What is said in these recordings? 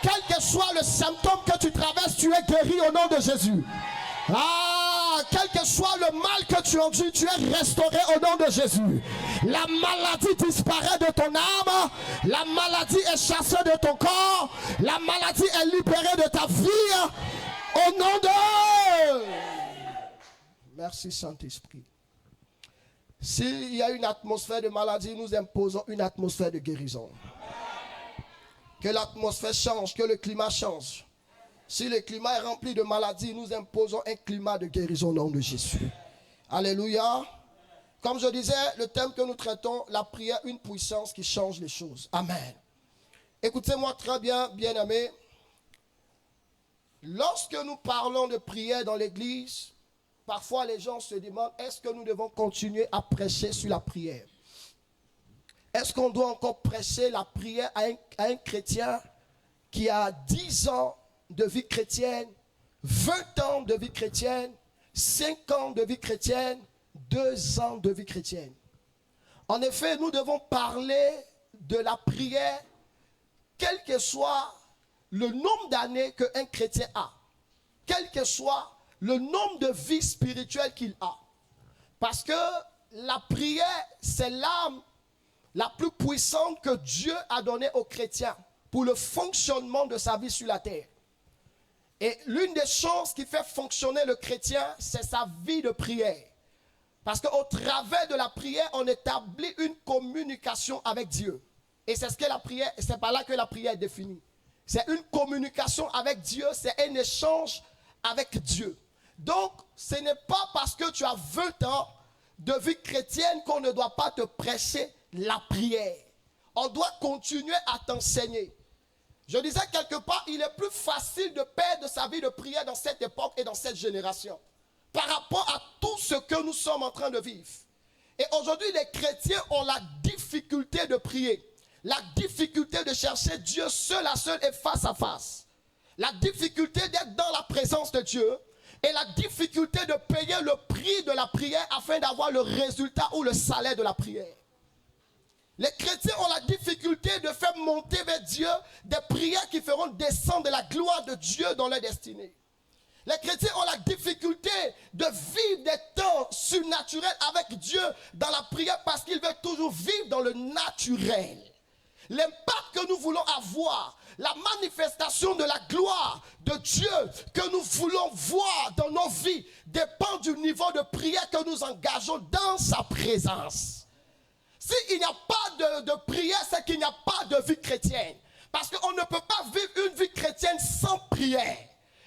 Quel que soit le symptôme que tu traverses, tu es guéri au nom de Jésus. Ah, quel que soit le mal que tu endures, tu es restauré au nom de Jésus. La maladie disparaît de ton âme. La maladie est chassée de ton corps. La maladie est libérée de ta vie. Au nom de... Merci Saint-Esprit. S'il y a une atmosphère de maladie, nous imposons une atmosphère de guérison. Que l'atmosphère change, que le climat change. Si le climat est rempli de maladies, nous imposons un climat de guérison au nom de Jésus. Alléluia. Comme je disais, le thème que nous traitons, la prière, une puissance qui change les choses. Amen. Écoutez-moi très bien, bien-aimés. Lorsque nous parlons de prière dans l'église, parfois les gens se demandent, est-ce que nous devons continuer à prêcher sur la prière? Est-ce qu'on doit encore prêcher la prière à un chrétien qui a 10 ans de vie chrétienne, 20 ans de vie chrétienne, 5 ans de vie chrétienne, 2 ans de vie chrétienne? En effet, nous devons parler de la prière, quel que soit le nombre d'années qu'un chrétien a, quel que soit le nombre de vies spirituelles qu'il a. Parce que la prière, c'est l'arme la plus puissante que Dieu a donnée aux chrétiens pour le fonctionnement de sa vie sur la terre. Et l'une des choses qui fait fonctionner le chrétien, c'est sa vie de prière. Parce qu'au travers de la prière, on établit une communication avec Dieu. Et c'est ce que la prière, c'est par là que la prière est définie. C'est une communication avec Dieu, c'est un échange avec Dieu. Donc, ce n'est pas parce que tu as 20 ans de vie chrétienne qu'on ne doit pas te prêcher la prière. On doit continuer à t'enseigner. Je disais quelque part, il est plus facile de perdre sa vie de prière dans cette époque et dans cette génération par rapport à tout ce que nous sommes en train de vivre. Et aujourd'hui, les chrétiens ont la difficulté de prier, la difficulté de chercher Dieu seul à seul et face à face, la difficulté d'être dans la présence de Dieu et la difficulté de payer le prix de la prière afin d'avoir le résultat ou le salaire de la prière. Les chrétiens ont la difficulté de faire monter vers Dieu des prières qui feront descendre la gloire de Dieu dans leur destinée. Les chrétiens ont la difficulté de vivre des temps surnaturels avec Dieu dans la prière parce qu'ils veulent toujours vivre dans le naturel. L'impact que nous voulons avoir, la manifestation de la gloire de Dieu que nous voulons voir dans nos vies dépend du niveau de prière que nous engageons dans sa présence. S'il n'y a pas de prière, c'est qu'il n'y a pas de vie chrétienne. Parce qu'on ne peut pas vivre une vie chrétienne sans prière.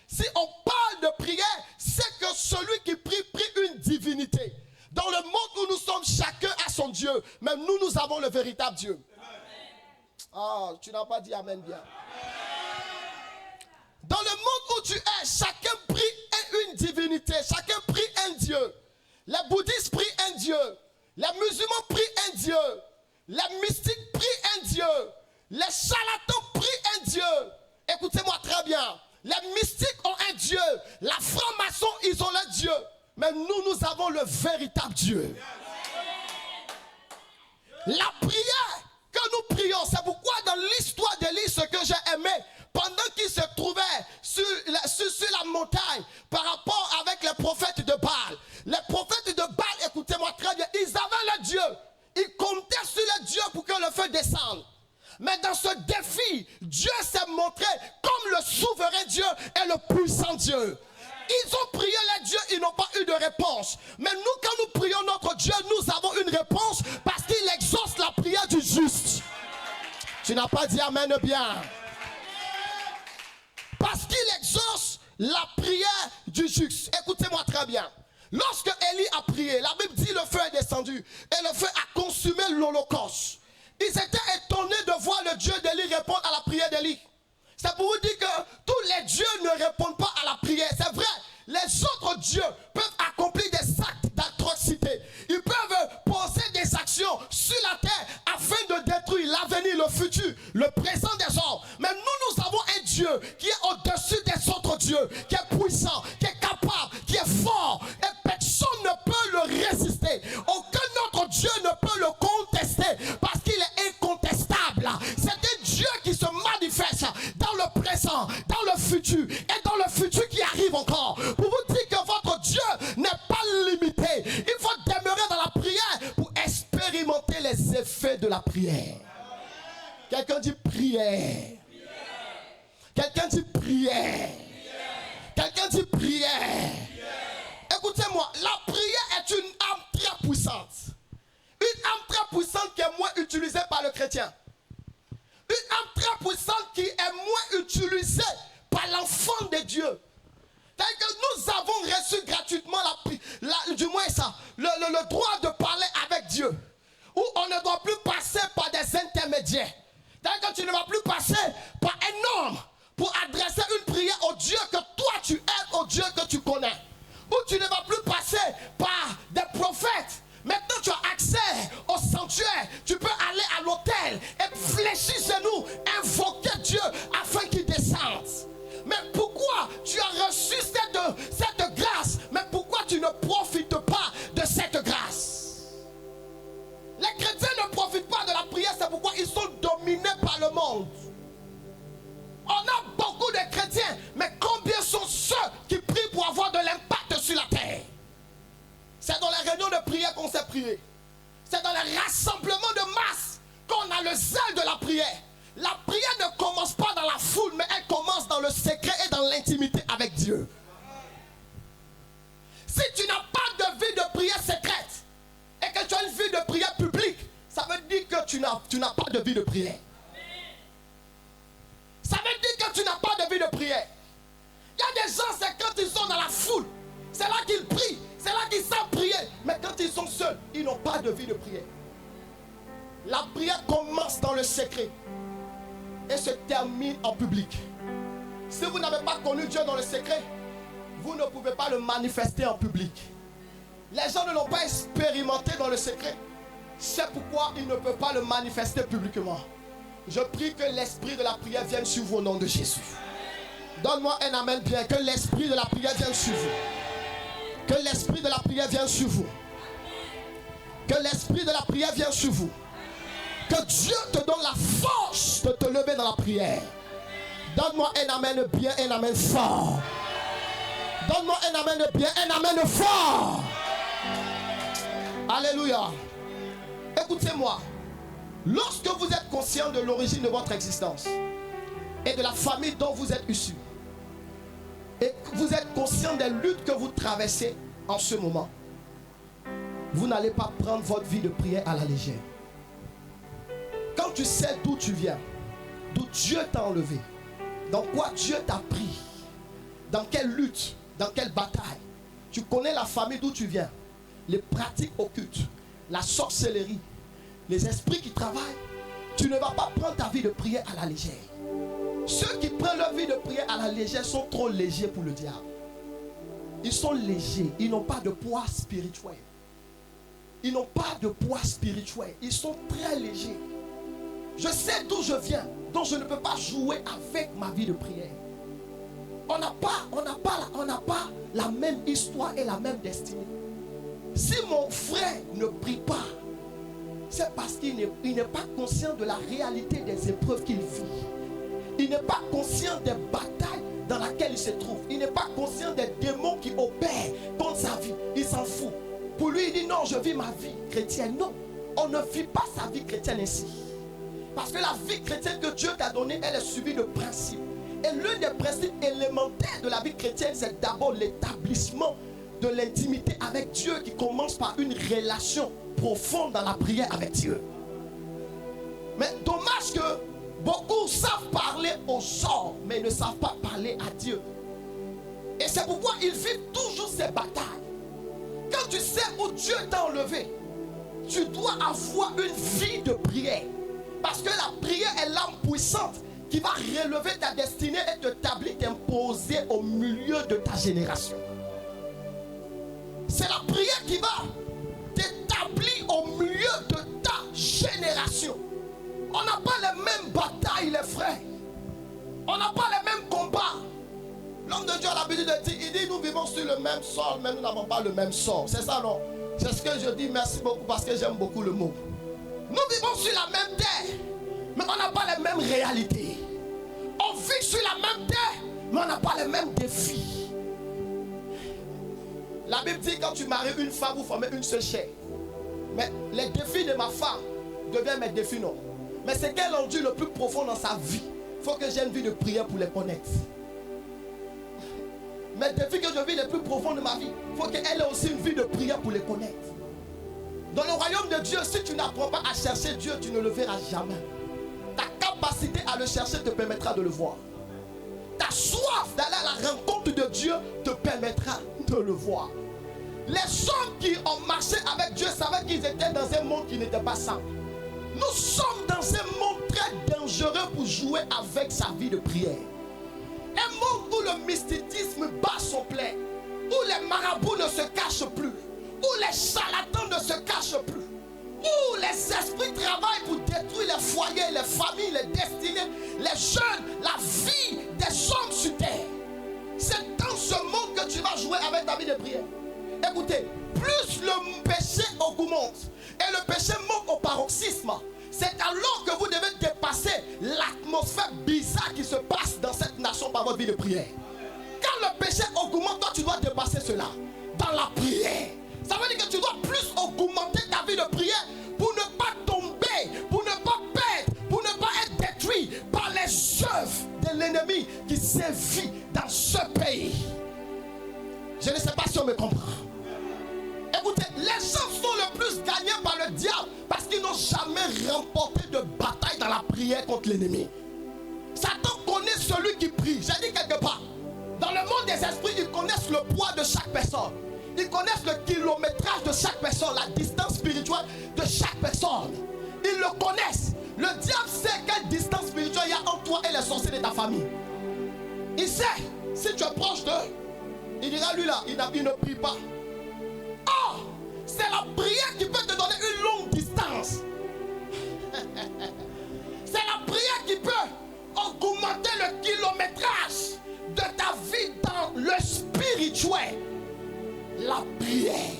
Si on parle de prière, c'est que celui qui prie, prie une divinité. Dans le monde où nous sommes, chacun a son Dieu. Même nous, nous avons le véritable Dieu. Ah, tu n'as pas dit amen bien. Dans le monde où tu es, chacun prie une divinité. Chacun prie un Dieu. Les bouddhistes prient un Dieu. Les musulmans prient un Dieu. Les mystiques prient un Dieu. Les charlatans prient un Dieu. Écoutez-moi très bien. Les mystiques ont un Dieu. La franc-maçon, ils ont leur Dieu. Mais nous, nous avons le véritable Dieu. La prière que nous prions, c'est pourquoi dans l'histoire d'Élie, ce que j'ai aimé, pendant qu'il se trouvait sur la montagne, par rapport avec les prophètes de Baal. Les prophètes de Baal, écoutez-moi très bien, ils avaient le Dieu. Ils comptaient sur le Dieu pour que le feu descende. Mais dans ce défi, Dieu s'est montré comme le souverain Dieu et le puissant Dieu. Ils ont prié les dieux, ils n'ont pas eu de réponse. Mais nous, quand nous prions notre Dieu, nous avons une réponse parce qu'il exauce la prière du juste. Tu n'as pas dit amen bien. Parce qu'il exauce la prière du juste. Écoutez-moi très bien. Lorsque Élie a prié, la Bible dit le feu est descendu et le feu a consumé l'holocauste. Ils étaient étonnés de voir le Dieu d'Élie répondre à la prière d'Élie. C'est pour vous dire que tous les dieux ne répondent pas à la prière. C'est vrai, les autres dieux peuvent accomplir des actes d'atrocité. Ils peuvent poser des actions sur la terre afin de détruire l'avenir, le futur, le présent des hommes. Mais nous, nous avons un Dieu qui est au-dessus des autres dieux, qui est puissant, qui est capable, qui est fort. Et personne ne peut le résister. Aucun autre Dieu ne peut le contester parce qu'il est incontestable. C'est un Dieu qui se manifeste dans le présent présent, dans le futur et dans le futur qui arrive encore. Pour vous dire que votre Dieu n'est pas limité. Il faut demeurer dans la prière pour expérimenter les effets de la prière. Quelqu'un dit prière. Quelqu'un dit prière. Quelqu'un dit prière. Écoutez-moi, la prière est une arme très puissante. Une arme très puissante qui est moins utilisée par le chrétien. Une arme très puissante qui est moins utilisée par l'enfant de Dieu. C'est-à-dire que nous avons reçu gratuitement le droit de parler avec Dieu. Où on ne doit plus passer par des intermédiaires. C'est-à-dire que tu ne vas plus passer par un homme pour adresser une prière au Dieu que toi tu aimes, au Dieu que tu connais. Où tu ne vas plus passer par des prophètes. Maintenant tu as accès au sanctuaire. Tu peux aller à l'autel et fléchir genoux, invoquer Dieu afin qu'il descende. Mais pourquoi tu as reçu cette grâce? Mais pourquoi tu ne profites pas de cette grâce? Les chrétiens ne profitent pas de la prière, c'est pourquoi ils sont dominés par le monde. On a beaucoup de chrétiens, mais combien sont ceux qui prient pour avoir de l'impact sur la terre? C'est dans les réunions de prière qu'on sait prier. C'est dans les rassemblements de masse qu'on a le zèle de la prière. La prière ne commence pas dans la foule, mais elle commence dans le secret et dans l'intimité avec Dieu. Si tu n'as pas de vie de prière secrète et que tu as une vie de prière publique, ça veut dire que tu n'as pas de vie de prière. Ça veut dire que tu n'as pas de vie de prière. Il y a des gens, c'est quand ils sont dans la foule, c'est là qu'ils prient, c'est là qu'ils savent prier. Mais quand ils sont seuls, ils n'ont pas de vie de prière. La prière commence dans le secret et se termine en public. Si vous n'avez pas connu Dieu dans le secret, vous ne pouvez pas le manifester en public. Les gens ne l'ont pas expérimenté dans le secret. C'est pourquoi ils ne peuvent pas le manifester publiquement. Je prie que l'esprit de la prière vienne sur vous au nom de Jésus. Donne-moi un amen bien. Que l'esprit de la prière vienne sur vous. Que l'esprit de la prière vienne sur vous. Que l'esprit de la prière vienne sur vous. Que Dieu te donne la force de te lever dans la prière. Donne-moi un amen bien, un amen fort. Donne-moi un amen bien, un amen fort. Alléluia. Écoutez-moi. Lorsque vous êtes conscient de l'origine de votre existence et de la famille dont vous êtes issu, et que vous êtes conscient des luttes que vous traversez en ce moment, vous n'allez pas prendre votre vie de prière à la légère. Quand tu sais d'où tu viens, d'où Dieu t'a enlevé, dans quoi Dieu t'a pris, dans quelle lutte, dans quelle bataille, tu connais la famille d'où tu viens, les pratiques occultes, la sorcellerie, les esprits qui travaillent, tu ne vas pas prendre ta vie de prière à la légère. Ceux qui prennent leur vie de prière à la légère sont trop légers pour le diable. Ils sont légers, ils n'ont pas de poids spirituel. Ils n'ont pas de poids spirituel, ils sont très légers. Je sais d'où je viens, donc je ne peux pas jouer avec ma vie de prière. On n'a pas la même histoire et la même destinée. Si mon frère ne prie pas, c'est parce qu'il n'est pas conscient de la réalité des épreuves qu'il vit. Il n'est pas conscient des batailles dans lesquelles il se trouve. Il n'est pas conscient des démons qui opèrent contre sa vie. Il s'en fout. Pour lui, il dit non, je vis ma vie chrétienne. Non, on ne vit pas sa vie chrétienne ainsi. Parce que la vie chrétienne que Dieu t'a donnée, elle est suivie de principes. Et l'un des principes élémentaires de la vie chrétienne, c'est d'abord l'établissement de l'intimité avec Dieu qui commence par une relation profonde dans la prière avec Dieu. Mais dommage que beaucoup savent parler aux hommes, mais ils ne savent pas parler à Dieu. Et c'est pourquoi ils vivent toujours ces batailles. Quand tu sais où Dieu t'a enlevé, tu dois avoir une vie de prière. Parce que la prière est l'arme puissante qui va relever ta destinée et t'établir, t'imposer au milieu de ta génération. C'est la prière qui va t'établir au milieu de ta génération. On n'a pas les mêmes batailles, les frères. On n'a pas les mêmes combats. L'homme de Dieu a l'habitude de dire, il dit, nous vivons sur le même sol, mais nous n'avons pas le même sort. C'est ça, non? C'est ce que je dis, merci beaucoup, parce que j'aime beaucoup le mot. Nous vivons sur la même terre, mais on n'a pas les mêmes réalités. On vit vit sur la même terre, mais on n'a pas les mêmes défis. La Bible dit quand tu maries une femme, vous formez une seule chair. Mais les défis de ma femme deviennent mes défis, non. Mais c'est qu'elle a dit le plus profond dans sa vie. Il faut que j'ai une vie de prière pour les connaître. Mes défis que je vis les plus profonds de ma vie, il faut qu'elle ait aussi une vie de prière pour les connaître. Dans le royaume de Dieu, si tu n'apprends pas à chercher Dieu, tu ne le verras jamais. Ta capacité à le chercher te permettra de le voir. Ta soif d'aller à la rencontre de Dieu te permettra de le voir. Les hommes qui ont marché avec Dieu savaient qu'ils étaient dans un monde qui n'était pas sain. Nous sommes dans un monde très dangereux pour jouer avec sa vie de prière. Un monde où le mysticisme bat son plein, où les marabouts ne se cachent plus, où les charlatans ne se cachent plus, où les esprits travaillent pour détruire les foyers, les familles, les destinées, les jeunes, la vie des hommes sur terre. C'est dans ce monde que tu vas jouer avec ta vie de prière. Écoutez, plus le péché augmente et le péché monte au paroxysme, c'est alors que vous devez dépasser l'atmosphère bizarre qui se passe dans cette nation par votre vie de prière. Quand le péché augmente, toi tu dois dépasser cela dans la prière. Ça veut dire que tu dois plus augmenter ta vie de prière pour ne pas tomber, pour ne pas perdre, pour ne pas être détruit par les œuvres de l'ennemi qui sévit dans ce pays. Je ne sais pas si on me comprend. Écoutez, les gens sont le plus gagnés par le diable parce qu'ils n'ont jamais remporté de bataille dans la prière contre l'ennemi. Satan connaît celui qui prie. J'ai dit quelque part, dans le monde des esprits, ils connaissent le poids de chaque personne. Ils connaissent le kilométrage de chaque personne, la distance spirituelle de chaque personne. Ils le connaissent. Le diable sait quelle distance spirituelle il y a entre toi et les sorciers de ta famille. Il sait, si tu es proche d'eux, il dira lui là, il ne prie pas. Or, c'est la prière qui peut te donner une longue distance. C'est la prière qui peut augmenter le kilométrage de ta vie dans le spirituel. La prière.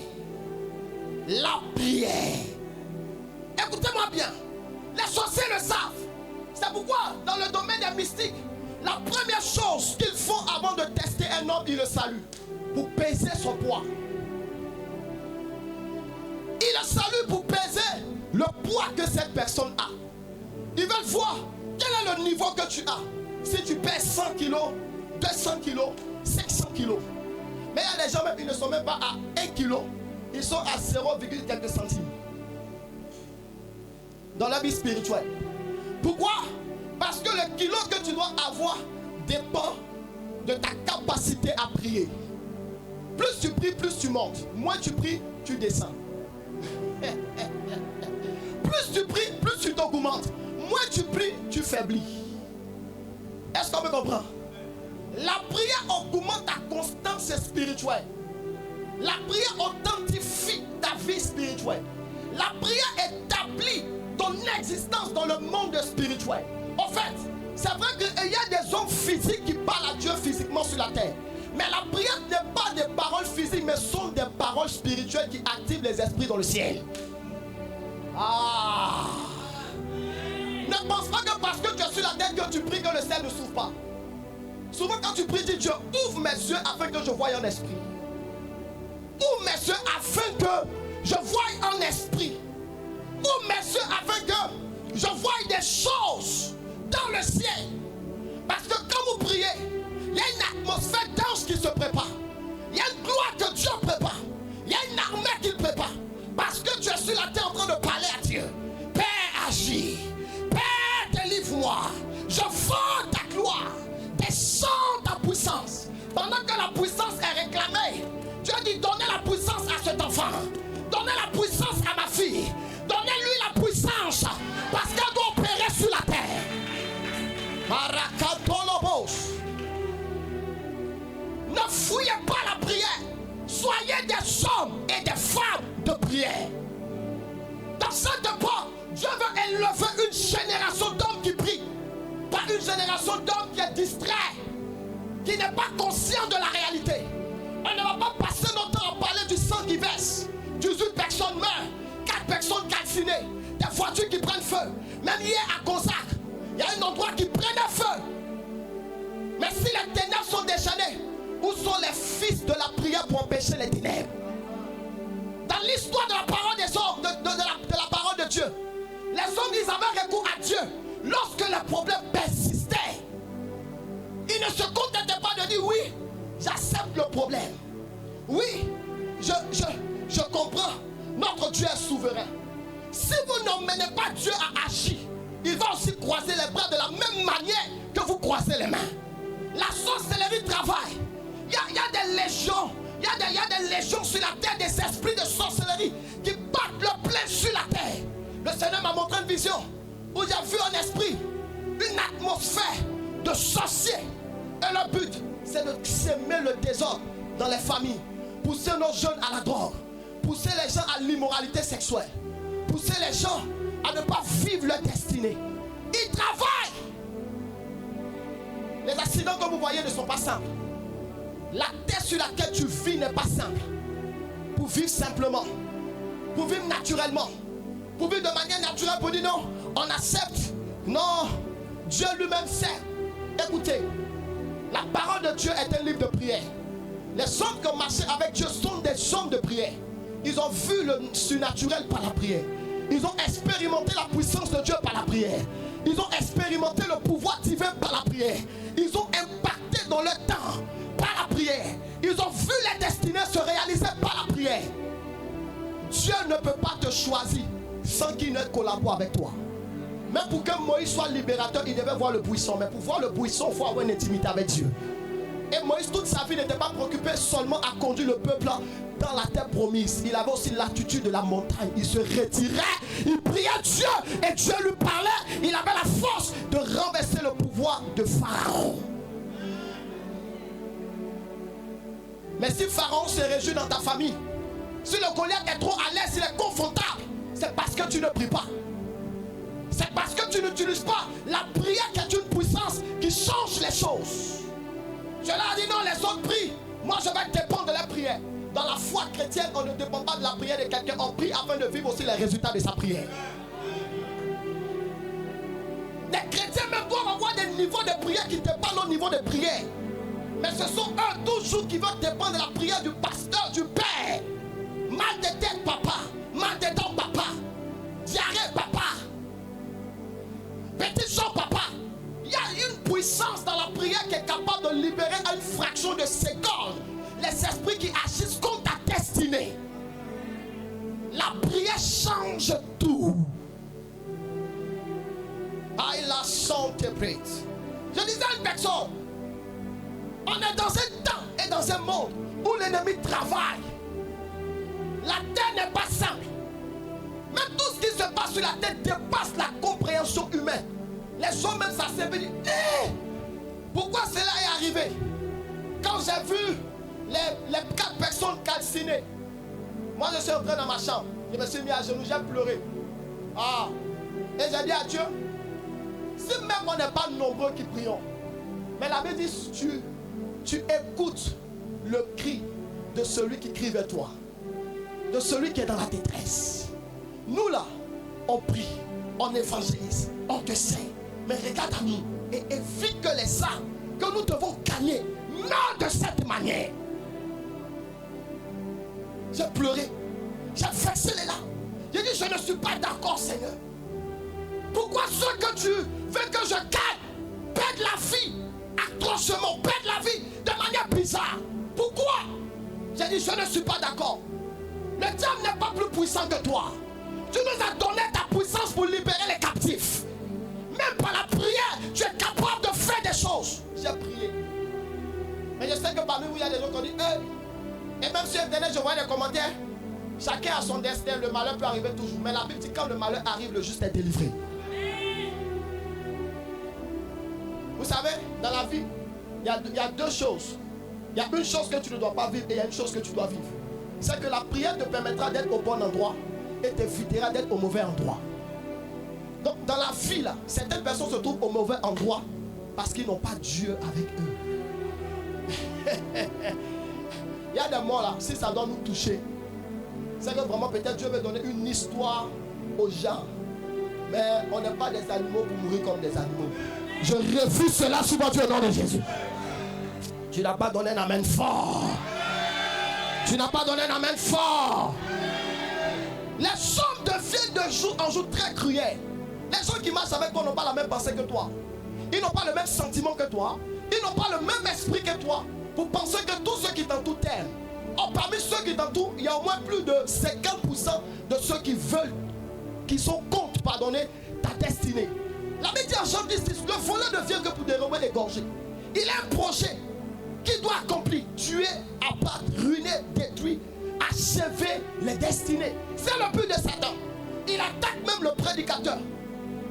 La prière. Écoutez-moi bien. Les sorciers le savent. C'est pourquoi dans le domaine des mystiques, la première chose qu'ils font avant de tester un homme, ils le saluent pour peser son poids. Ils le saluent pour peser le poids que cette personne a. Ils veulent voir quel est le niveau que tu as. Si tu pèses 100 kilos, 200 kilos, 500 kilos. Mais il y a des gens même, ils ne sont même pas à 1 kilo. Ils sont à 0, quelques centimes. Dans la vie spirituelle. Pourquoi? Parce que le kilo que tu dois avoir dépend de ta capacité à prier. Plus tu pries, plus tu montes. Moins tu pries, tu descends. Plus tu pries, plus tu t'augmentes. Moins tu pries, tu faiblis. Est-ce qu'on me comprend? La prière augmente ta constance spirituelle. La prière authentifie ta vie spirituelle. La prière établit ton existence dans le monde spirituel. En fait, c'est vrai qu'il y a des hommes physiques qui parlent à Dieu physiquement sur la terre. Mais la prière n'est pas des paroles physiques, mais sont des paroles spirituelles qui activent les esprits dans le ciel. Ah! Ne pense pas que parce que tu es sur la terre que tu pries que le ciel ne s'ouvre pas. Souvent quand tu pries, dis Dieu, ouvre mes yeux afin que je voie en esprit. Ouvre mes yeux afin que je voie en esprit. Ouvre mes yeux afin que je voie des choses dans le ciel. Parce que quand vous priez, il y a une atmosphère d'ange qui se prépare. Il y a une gloire que Dieu prépare. Il y a une armée qu'il prépare. Parce que tu es sur la terre en train de parler à Dieu. Père, agis. Père, délivre-moi. Je veux ta gloire. Descends ta puissance. Pendant que la puissance est réclamée, Dieu dit donnez la puissance à cet enfant. Donnez la puissance à ma fille. Donnez-lui la puissance. Parce qu'elle doit opérer sur la terre. Marakatolobos. Ne fouillez pas la prière. Soyez des hommes et des femmes de prière. Dans cette époque, Dieu veut élever une génération d'hommes qui prient. Pas une génération d'hommes qui est distrait, qui n'est pas conscient de la réalité. On ne va pas passer notre temps à parler du sang qui verse. 18 personnes meurent, 4 personnes calcinées, des voitures qui prennent feu. Même hier à Gonzac, il y a un endroit qui prenait feu. les ténèbres sont déchaînées, où sont les fils de la prière pour empêcher les ténèbres? Dans l'histoire de la parole des hommes, de la parole de Dieu, les hommes, ils avaient recours à Dieu lorsque les problèmes persistaient. Ils ne se contentaient pas de dire oui, j'accepte le problème. Oui, je comprends. Notre Dieu est souverain. Si vous n'emmenez pas Dieu à agir, il va aussi croiser les bras de la même manière que vous croisez les mains. La sorcellerie travaille. Il y a des légions. Il y a des légions sur la terre, des esprits de sorcellerie qui battent le plein sur la terre. Le Seigneur m'a montré une vision où j'ai vu un esprit, une atmosphère de sorciers. Et le but, c'est de semer le désordre dans les familles, pousser nos jeunes à la drogue, pousser les gens à l'immoralité sexuelle, pousser les gens à ne pas vivre leur destinée. Ils travaillent. Les accidents que vous voyez ne sont pas simples. La terre sur laquelle tu vis n'est pas simple. Pour vivre simplement, pour vivre naturellement, pour vivre de manière naturelle, pour dire non, on accepte. Non, Dieu lui-même sait. Écoutez, la parole de Dieu est un livre de prière. Les hommes qui ont marché avec Dieu sont des hommes de prière. Ils ont vu le surnaturel par la prière. Ils ont expérimenté la puissance de Dieu par la prière. Ils ont expérimenté le pouvoir divin par la prière. Ils ont impacté dans le temps par la prière. Ils ont vu les destinées se réaliser par la prière. Dieu ne peut pas te choisir sans qu'il ne collabore avec toi. Mais pour que Moïse soit libérateur, il devait voir le buisson. Mais pour voir le buisson, il faut avoir une intimité avec Dieu. Et Moïse, toute sa vie, n'était pas préoccupé seulement à conduire le peuple dans la terre promise. Il avait aussi l'attitude de la montagne. Il se retirait, il priait Dieu et Dieu lui parlait. Il avait la force de renverser le pouvoir de Pharaon. Mais si Pharaon se réjouit dans ta famille, si le Goliath est trop à l'aise, il est confortable, c'est parce que tu ne pries pas. C'est parce que tu n'utilises pas la prière qui est une puissance qui change les choses. Je leur ai dit non, les autres prient. Moi, je vais dépendre de la prière. Dans la foi chrétienne, on ne dépend pas de la prière de quelqu'un. On prie afin de vivre aussi les résultats de sa prière. Les chrétiens même doivent avoir des niveaux de prière qui dépassent au niveau de prière. Mais ce sont eux toujours qui veulent dépendre de la prière du pasteur, du père. Mal de tête, papa. Mal de dents, papa. Diarrhée, papa. Petit sang, papa. Il y a une puissance dans la prière qui est capable de libérer une fraction de seconde les esprits qui agissent contre ta destinée. La prière change tout. I la santé prête. Je disais à une personne, on est dans un temps et dans un monde où l'ennemi travaille. La terre n'est pas simple. Même tout ce qui se passe sur la terre dépasse la compréhension humaine. Les hommes même s'assemblent et disent, pourquoi cela est arrivé? Quand j'ai vu les 4 personnes calcinées, moi je suis entré dans ma chambre, je me suis mis à genoux, j'ai pleuré. Et j'ai dit à Dieu, si même on n'est pas nombreux qui prions, mais la Bible dit, tu écoutes le cri de celui qui crie vers toi, de celui qui est dans la détresse. Nous là, on prie, on évangélise, on te sait. Mais regarde à nous et évite que les âmes que nous devons gagner meurent de cette manière. J'ai pleuré, j'ai versé les larmes. J'ai dit, je ne suis pas d'accord, Seigneur. Pourquoi ceux que tu veux que je gagne perdent la vie atrocement, perdent la vie de manière bizarre? Pourquoi? J'ai dit, je ne suis pas d'accord. Le diable n'est pas plus puissant que toi. Tu nous as donné ta puissance pour libérer les captifs. Même par la prière, tu es capable de faire des choses. J'ai prié. Mais je sais que parmi vous, il y a des gens qui ont dit, et même sur Internet, je vois des commentaires. Chacun a son destin, le malheur peut arriver toujours. Mais la Bible dit, quand le malheur arrive, le juste est délivré. Vous savez, dans la vie, il y a 2 choses. Il y a une chose que tu ne dois pas vivre et il y a une chose que tu dois vivre. C'est que la prière te permettra d'être au bon endroit et t'évitera d'être au mauvais endroit. Donc dans la vie là, certaines personnes se trouvent au mauvais endroit parce qu'ils n'ont pas Dieu avec eux. Il y a des mots là, si ça doit nous toucher, c'est que vraiment peut-être Dieu veut donner une histoire aux gens. Mais on n'est pas des animaux pour mourir comme des animaux. Je refuse cela sous votre nom de Jésus. Tu n'as pas donné un amen fort. Tu n'as pas donné un amen fort. Les hommes deviennent de jour en jour très cruels. Les gens qui marchent avec toi n'ont pas la même pensée que toi. Ils n'ont pas le même sentiment que toi. Ils n'ont pas le même esprit que toi. Vous pensez que tous ceux qui t'entourent t'aiment. Or, parmi ceux qui t'entourent, il y a au moins plus de 50% de ceux qui veulent, qui sont contre, pardonner, ta destinée. La Bible dit en Jean 10, le voleur ne vient que pour dérober, égorger. Il a un projet qu'il doit accomplir. Tuer, abattre, ruiner, détruire, achever les destinées. C'est le but de Satan. Il attaque même le prédicateur.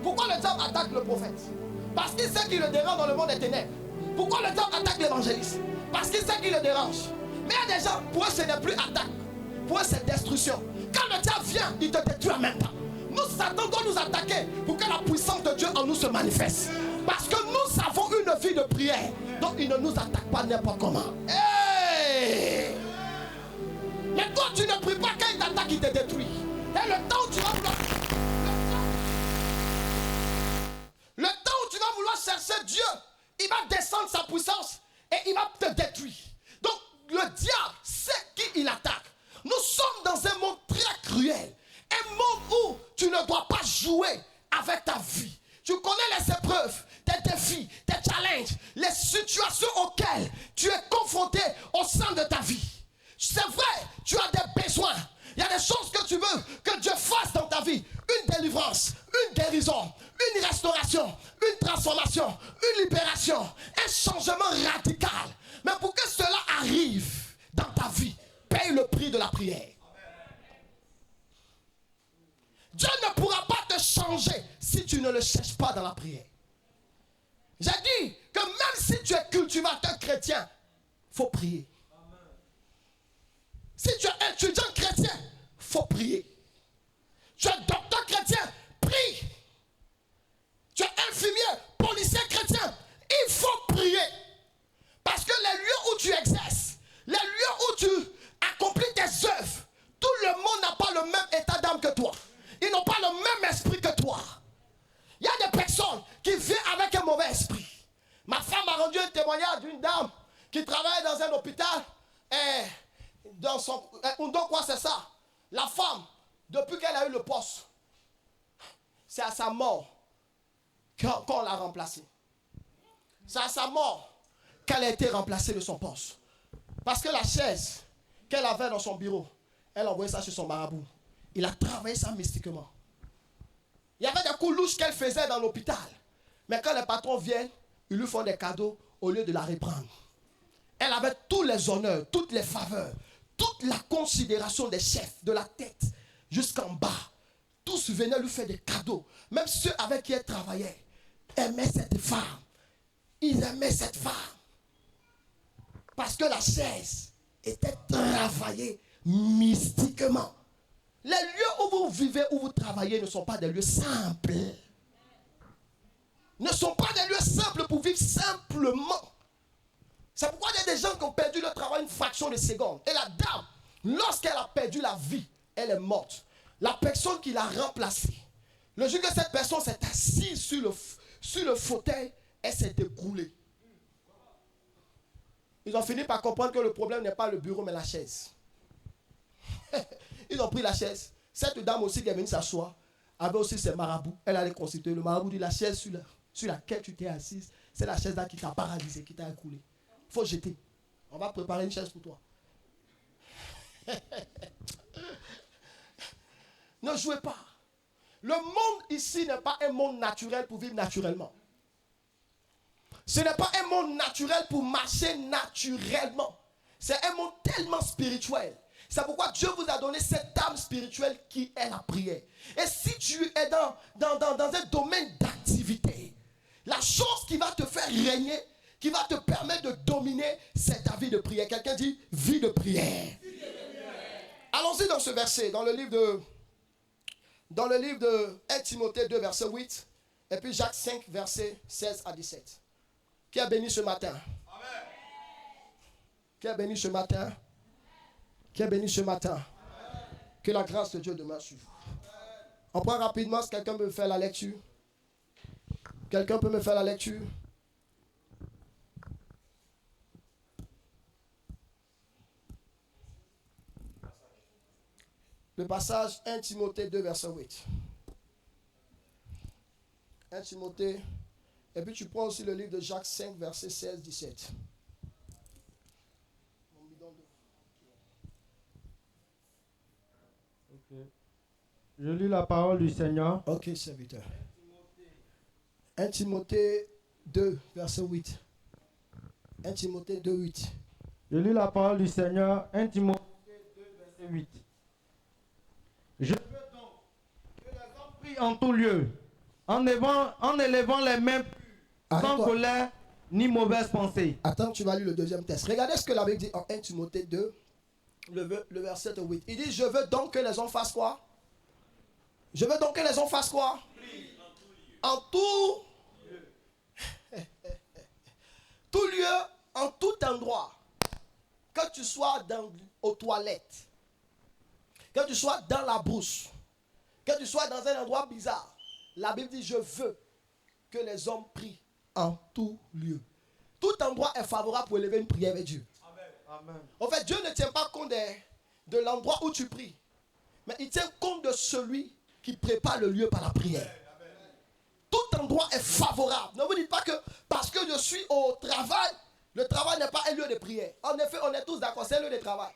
Pourquoi le diable attaque le prophète? Parce qu'il sait qu'il le dérange dans le monde des ténèbres. Pourquoi le diable attaque l'évangéliste? Parce qu'il sait qu'il le dérange. Mais il y a des gens, pour eux ce n'est plus attaque. Pour eux c'est destruction. Quand le diable vient, il te détruit en même temps. Nous, Satan doit nous attaquer pour que la puissance de Dieu en nous se manifeste. Parce que nous avons une vie de prière. Donc il ne nous attaque pas n'importe comment. Hey! Mais toi tu ne pries pas, quand il t'attaque, il te détruit. Et le temps où tu vas vouloir... Le temps où tu vas vouloir chercher Dieu, il va descendre sa puissance et il va te détruire. Donc le diable sait qui il attaque. Nous sommes dans un monde très cruel. Un monde où tu ne dois pas jouer avec ta vie. Tu connais les épreuves, tes défis, tes challenges, les situations auxquelles tu es confronté au sein de ta vie. C'est vrai, tu as des besoins. Il y a des choses que tu veux que Dieu fasse dans ta vie. Une délivrance, une guérison, une restauration, une transformation, une libération, un changement radical. Mais pour que cela arrive dans ta vie, paye le prix de la prière. Dieu ne pourra pas te changer si tu ne le cherches pas dans la prière. J'ai dit que même si tu es cultivateur chrétien, il faut prier. Si tu es étudiant chrétien, il faut prier. Tu es docteur chrétien, prie. Tu es infirmier, policier chrétien, il faut prier. Parce que les lieux où tu exerces, les lieux où tu accomplis tes œuvres, tout le monde n'a pas le même état d'âme que toi. Ils n'ont pas le même esprit que toi. Il y a des personnes qui viennent avec un mauvais esprit. Ma femme a rendu un témoignage d'une dame qui travaille dans un hôpital. Et dans son... Donc quoi c'est ça? La femme, depuis qu'elle a eu le poste, c'est à sa mort qu'on l'a remplacée. C'est à sa mort qu'elle a été remplacée de son poste. Parce que la chaise qu'elle avait dans son bureau, elle a envoyé ça chez son marabout. Il a travaillé ça mystiquement. Il y avait des coups louches qu'elle faisait dans l'hôpital. Mais quand les patrons viennent, ils lui font des cadeaux au lieu de la reprendre. Elle avait tous les honneurs, toutes les faveurs, toute la considération des chefs, de la tête jusqu'en bas. Tous venaient lui faire des cadeaux. Même ceux avec qui elle travaillait aimaient cette femme. Ils aimaient cette femme. Parce que la chaise était travaillée mystiquement. Les lieux où vous vivez, où vous travaillez ne sont pas des lieux simples. Ne sont pas des lieux simples pour vivre simplement. C'est pourquoi il y a des gens qui ont perdu leur travail une fraction de seconde. Et la dame, lorsqu'elle a perdu la vie, elle est morte. La personne qui l'a remplacée, le jour que cette personne s'est assise sur le fauteuil, elle s'est écroulée. Ils ont fini par comprendre que le problème n'est pas le bureau mais la chaise. Ils ont pris la chaise. Cette dame aussi qui est venue s'asseoir avait aussi ses marabouts. Elle allait constituer. Le marabout dit la chaise sur laquelle tu t'es assise, c'est la chaise là qui t'a paralysé, qui t'a écroulé. Il faut jeter. On va préparer une chaise pour toi. Ne jouez pas. Le monde ici n'est pas un monde naturel pour vivre naturellement. Ce n'est pas un monde naturel pour marcher naturellement. C'est un monde tellement spirituel. C'est pourquoi Dieu vous a donné cette âme spirituelle qui est la prière. Et si tu es dans un domaine d'activité, la chose qui va te faire régner, qui va te permettre de dominer, c'est ta vie de prière. Quelqu'un dit vie de prière. Allons-y dans ce verset, dans le livre de 1 Timothée 2, verset 8, et puis Jacques 5, verset 16 à 17. Qui a béni ce matin? Amen. Qui a béni ce matin? Qui est béni ce matin? Amen. Que la grâce de Dieu demeure sur vous. On prend rapidement si quelqu'un peut me faire la lecture. Quelqu'un peut me faire la lecture? le passage 1 Timothée 2, verset 8. 1 Timothée. Et puis tu prends aussi le livre de Jacques 5, verset 16-17. Je lis la parole du Seigneur. Ok, serviteur. 1 Timothée 2, verset 8. 1 Timothée 2, 8. Je lis la parole du Seigneur. 1 Timothée 2, verset 8. Je veux donc que les hommes prient en tout lieu, en élevant les mains sans colère ni mauvaise pensée. Attends, tu vas lire le deuxième texte. Regardez ce que la Bible dit en 1 Timothée 2, le verset 8. Il dit, je veux donc que les hommes fassent quoi? Je veux donc que les hommes fassent quoi? En tout lieu. Tout lieu, en tout endroit. Que tu sois aux toilettes, que tu sois dans la brousse, que tu sois dans un endroit bizarre. La Bible dit, je veux que les hommes prient en tout lieu. Tout endroit est favorable pour élever une prière avec Dieu. Amen. En fait, Dieu ne tient pas compte de l'endroit où tu pries, mais il tient compte de celui qui prépare le lieu par la prière. Tout endroit est favorable. Ne vous dites pas que parce que je suis au travail, le travail n'est pas un lieu de prière. En effet, on est tous d'accord, c'est un lieu de travail.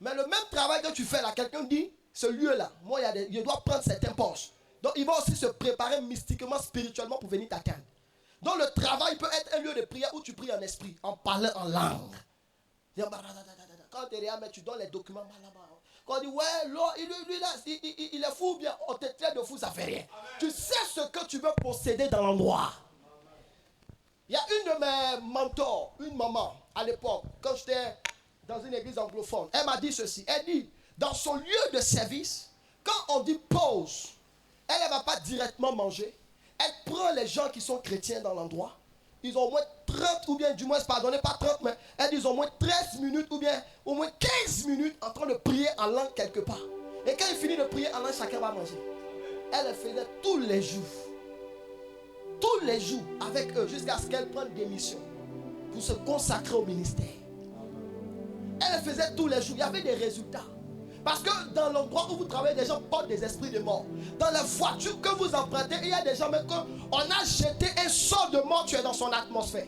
Mais le même travail que tu fais là, quelqu'un dit, ce lieu-là, moi, je dois prendre certains postes. Donc, il va aussi se préparer mystiquement, spirituellement pour venir t'atteindre. Donc, le travail peut être un lieu de prière où tu pries en esprit, en parlant en langue. Quand tu es là, tu donnes les documents. Quand on dit, ouais, il est fou ou bien, on te traite de fou, ça fait rien. Amen. Tu sais ce que tu veux posséder dans l'endroit. Il y a une de mes mentors, une maman, à l'époque, quand j'étais dans une église anglophone, elle m'a dit ceci. Elle dit, dans son lieu de service, quand on dit pause, elle ne va pas directement manger. Elle prend les gens qui sont chrétiens dans l'endroit. Ils ont au moins 30 ou bien, du moins, pardonnez, pas 30, mais elle dit, ils ont au moins 13 minutes ou bien au moins 15 minutes en train de prier en langue quelque part. Et quand il finit de prier en langue, chacun va manger. Elle le faisait tous les jours. Tous les jours avec eux jusqu'à ce qu'elle prenne démission pour se consacrer au ministère. Elle le faisait tous les jours. Il y avait des résultats. Parce que dans l'endroit où vous travaillez, des gens portent des esprits de mort. Dans les voitures que vous empruntez, il y a des gens même qu'on a jeté un sort de mort, tu es dans son atmosphère.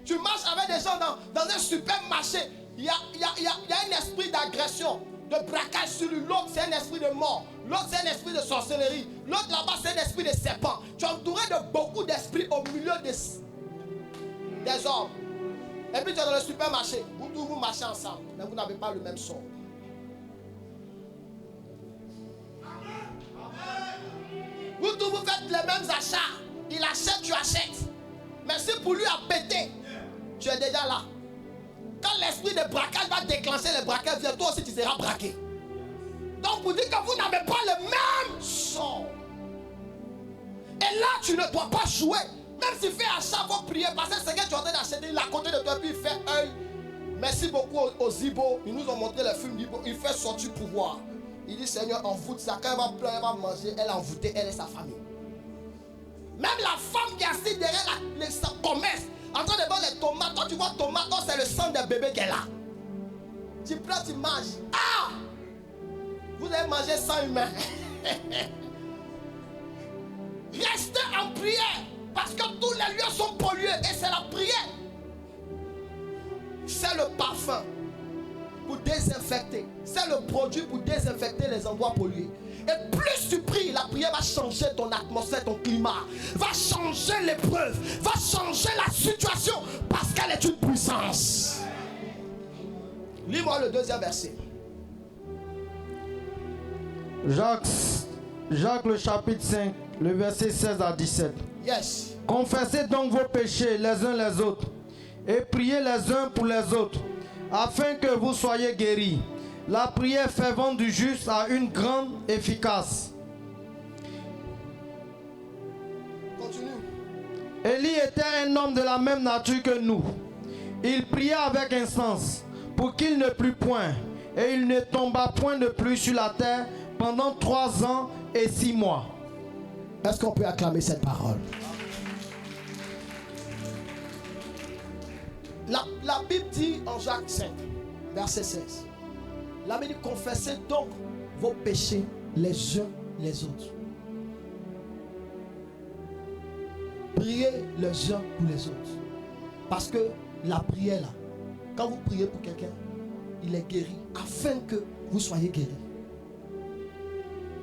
Tu marches avec des gens dans un supermarché, il y a un esprit d'agression, de braquage sur lui. L'autre, c'est un esprit de mort. L'autre, c'est un esprit de sorcellerie. L'autre, là-bas, c'est un esprit de serpent. Tu es entouré de beaucoup d'esprits au milieu des hommes. Et puis tu es dans le supermarché. Vous marchez ensemble, mais vous n'avez pas le même sort. Vous faites les mêmes achats. Il achète, tu achètes. Mais si pour lui a pété, tu es déjà là. Quand l'esprit de braquage va déclencher les braquages, toi aussi tu seras braqué. Donc vous dites que vous n'avez pas le même sort. Et là tu ne dois pas jouer. Même s'il fait achat, vous priez. Parce que c'est que tu es en train d'acheter, il est à côté de toi, puis il fait œil. Merci beaucoup aux Zibo. Ils nous ont montré le film Zibo. Il fait sortir pouvoir. Il dit Seigneur, envoûte ça. Quand elle va pleurer, elle va manger. Elle est envoûtée, elle et sa famille. Même la femme qui est assise derrière le commerce, en train de voir les tomates. Quand tu vois tomates, c'est le sang des bébés qu'elle a. Tu prends, tu manges. Ah! Vous avez mangé sang humain. Restez en prière. Parce que tous les lieux sont pollués. Et c'est la prière. C'est le parfum pour désinfecter. C'est le produit pour désinfecter les endroits pollués. Et plus tu pries, la prière va changer ton atmosphère, ton climat. Va changer l'épreuve. Va changer la situation. Parce qu'elle est une puissance. Lis-moi le deuxième verset. Jacques le chapitre 5, le verset 16 à 17. Yes. Confessez donc vos péchés les uns les autres et priez les uns pour les autres, afin que vous soyez guéris. La prière fervente du juste a une grande efficace. Continue. Élie était un homme de la même nature que nous. Il pria avec instance pour qu'il ne plût point, et il ne tomba point de pluie sur la terre pendant 3 ans et 6 mois. Est-ce qu'on peut acclamer cette parole? La Bible dit en Jacques 5, verset 16. La Bible dit confessez donc vos péchés les uns les autres. Priez les uns pour les autres. Parce que la prière là, quand vous priez pour quelqu'un, il est guéri afin que vous soyez guéris.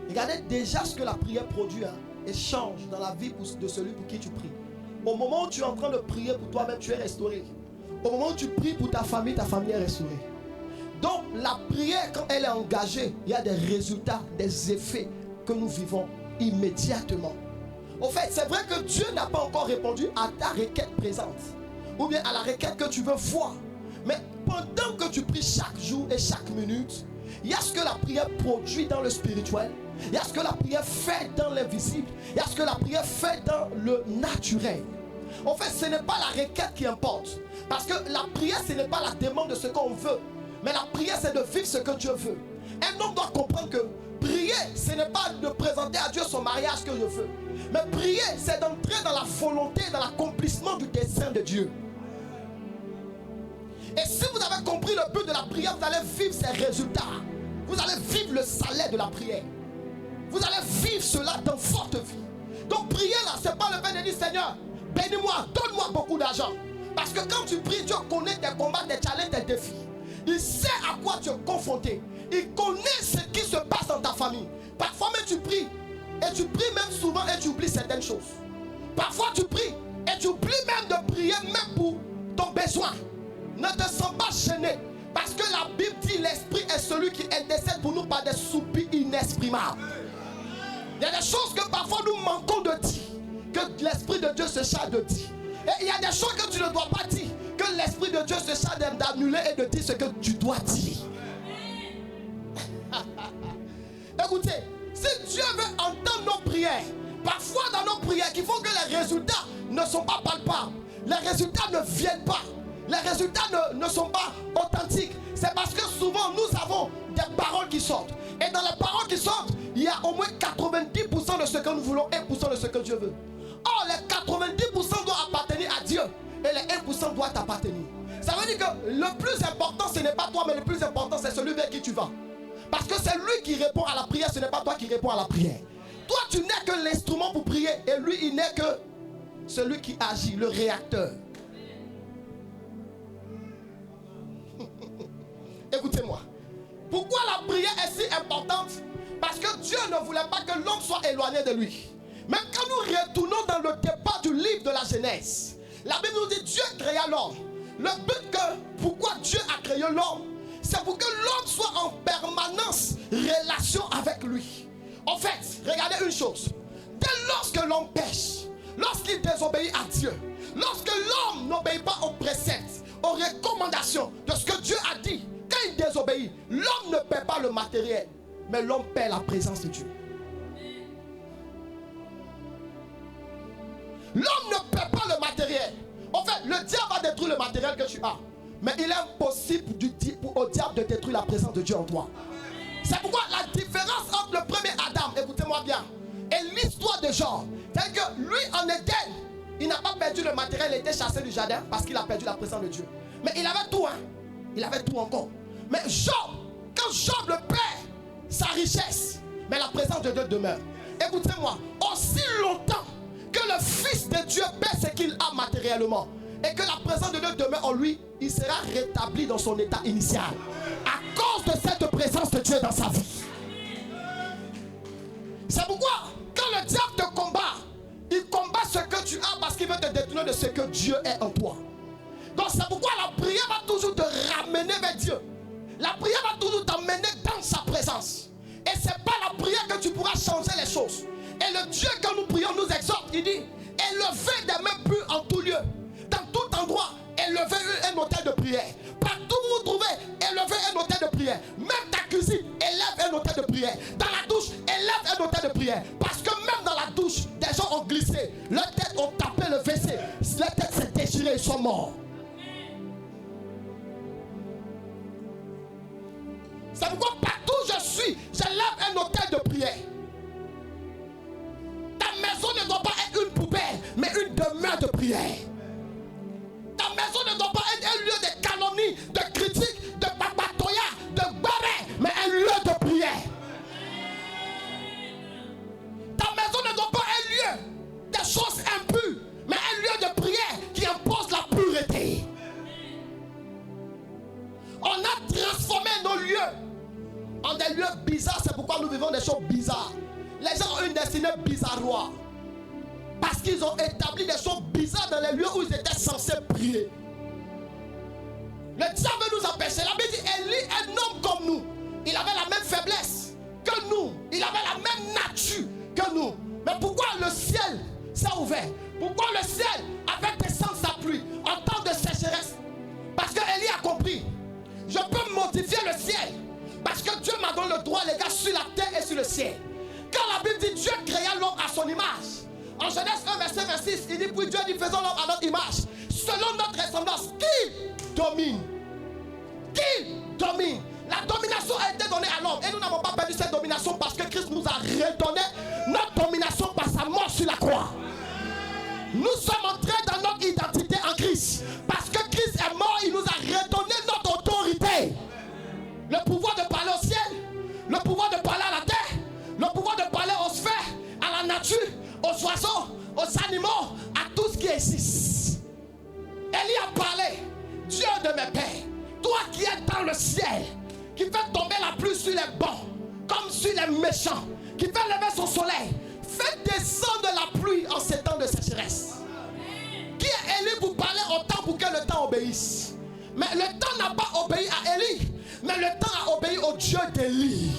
Regardez déjà ce que la prière produit et change dans la vie de celui pour qui tu pries. Au moment où tu es en train de prier pour toi-même, tu es restauré. Au moment où tu pries pour ta famille est restaurée. Donc la prière, quand elle est engagée, il y a des résultats, des effets que nous vivons immédiatement. Au fait, c'est vrai que Dieu n'a pas encore répondu à ta requête présente, ou bien à la requête que tu veux voir. Mais pendant que tu pries chaque jour et chaque minute, il y a ce que la prière produit dans le spirituel, il y a ce que la prière fait dans l'invisible, il y a ce que la prière fait dans le naturel. En fait, ce n'est pas la requête qui importe. Parce que la prière, ce n'est pas la demande de ce qu'on veut. Mais la prière, c'est de vivre ce que Dieu veut. Un homme doit comprendre que prier, ce n'est pas de présenter à Dieu son mariage que je veux. Mais prier, c'est d'entrer dans la volonté, dans l'accomplissement du dessein de Dieu. Et si vous avez compris le but de la prière, vous allez vivre ces résultats. Vous allez vivre le salaire de la prière. Vous allez vivre cela dans votre vie. Donc prier là, ce n'est pas le fait de dire Seigneur, bénis-moi, donne-moi beaucoup d'argent. Parce que quand tu pries, Dieu connaît tes combats, tes challenges, tes défis. Il sait à quoi tu es confronté. Il connaît ce qui se passe dans ta famille. Parfois même tu pries. Et tu pries même souvent et tu oublies certaines choses. Parfois tu pries et tu oublies même de prier même pour ton besoin. Ne te sens pas gêné. Parce que la Bible dit l'Esprit est celui qui intercède pour nous par des soupirs inexprimables. Il y a des choses que parfois nous manquons de dire. Que l'Esprit de Dieu se charge de dire. Et il y a des choses que tu ne dois pas dire. Que l'Esprit de Dieu se charge d'annuler et de dire ce que tu dois dire. Écoutez, si Dieu veut entendre nos prières, parfois dans nos prières, qu'il faut que les résultats ne sont pas palpables. Les résultats ne viennent pas. Les résultats ne sont pas authentiques. C'est parce que souvent nous avons des paroles qui sortent. Et dans les paroles qui sortent, il y a au moins 90% de ce que nous voulons, 1% de ce que Dieu veut. Or, les 90% doivent appartenir à Dieu. Et les 1% doivent t'appartenir. Ça veut dire que le plus important, ce n'est pas toi, mais le plus important, c'est celui vers qui tu vas. Parce que c'est lui qui répond à la prière, ce n'est pas toi qui réponds à la prière. Toi, tu n'es que l'instrument pour prier. Et lui, il n'est que celui qui agit, le réacteur. Écoutez-moi. Pourquoi la prière est si importante? Parce que Dieu ne voulait pas que l'homme soit éloigné de lui. Même quand nous retournons dans le départ du livre de la Genèse, la Bible nous dit Dieu créa l'homme. Le but que, pourquoi Dieu a créé l'homme, c'est pour que l'homme soit en permanence relation avec lui. En fait, regardez une chose. Dès lorsque l'homme pêche, lorsqu'il désobéit à Dieu, lorsque l'homme n'obéit pas aux préceptes, aux recommandations de ce que Dieu a dit, quand il désobéit, l'homme ne perd pas le matériel, mais l'homme perd la présence de Dieu. L'homme ne perd pas le matériel. En fait, le diable va détruire le matériel que tu as. Mais il est impossible au diable de détruire la présence de Dieu en toi. C'est pourquoi la différence entre le premier Adam, écoutez-moi bien, et l'histoire de Job, c'est que lui en Éden, il n'a pas perdu le matériel, il était chassé du jardin parce qu'il a perdu la présence de Dieu. Mais il avait tout, il avait tout encore. Mais Job, quand Job le perd sa richesse, mais la présence de Dieu demeure. Écoutez-moi, aussi longtemps que le Fils de Dieu perd ce qu'il a matériellement et que la présence de Dieu demeure en lui, il sera rétabli dans son état initial à cause de cette présence de Dieu dans sa vie. C'est pourquoi quand le diable te combat, il combat ce que tu as parce qu'il veut te détourner de ce que Dieu est en toi. Donc c'est pourquoi la prière va toujours te ramener vers Dieu. La prière va toujours t'emmener dans sa présence. Et ce n'est pas la prière que tu pourras changer les choses. Et le Dieu que nous prions nous exhorte, il dit, élevez des mains pures en tout lieu. Dans tout endroit, élevez un autel de prière. Partout où vous trouvez, élevez un autel de prière. Même ta cuisine, élève un autel de prière. Dans la douche, élève un autel de prière. Parce que même dans la douche, des gens ont glissé. Leurs têtes ont tapé le WC. Leurs têtes s'est déchirée, ils sont morts. C'est pourquoi partout où je suis, j'élève un autel de prière. Ta maison ne doit pas être une poubelle, mais une demeure de prière. Ta maison ne doit pas être un lieu de calomnie, de critique, de papatoya, de barré, des choses bizarres. Les gens ont une destinée bizarroire. Parce qu'ils ont établi des choses bizarres dans les lieux où ils étaient censés prier. Le diable nous empêchait. La Bible dit, Élie, un homme comme nous, il avait la même faiblesse que nous. Il avait la même nature que nous. Mais pourquoi le ciel s'est ouvert? Pourquoi le ciel avait descendu sa pluie en temps de sécheresse? Parce que Élie a compris. Je peux modifier le ciel. Parce que Dieu m'a donné le droit, les gars, sur la terre et sur le ciel. Quand la Bible dit Dieu créa l'homme à son image. En Genèse 1, verset 26, il dit, puis Dieu dit, faisons l'homme à notre image. Selon notre ressemblance, qui domine? Qui domine? La domination a été donnée à l'homme. Et nous n'avons pas perdu cette domination parce que Christ nous a redonné notre domination par sa mort sur la croix. Nous sommes entrés dans notre identité en Christ. Parce que Christ est mort, il nous a redonné notre autorité. Le pouvoir de parler au ciel, le pouvoir de parler à la terre, le pouvoir de parler aux sphères, à la nature, aux oiseaux, aux animaux, à tout ce qui existe. Élie a parlé. Dieu de mes pères, toi qui es dans le ciel, qui fait tomber la pluie sur les bons, comme sur les méchants, qui fait lever son soleil, fait descendre la pluie en ces temps de sécheresse. Qui est Élie pour parler au temps pour que le temps obéisse? Mais le temps n'a pas obéi à Élie, mais le temps a obéi au Dieu d'Élie.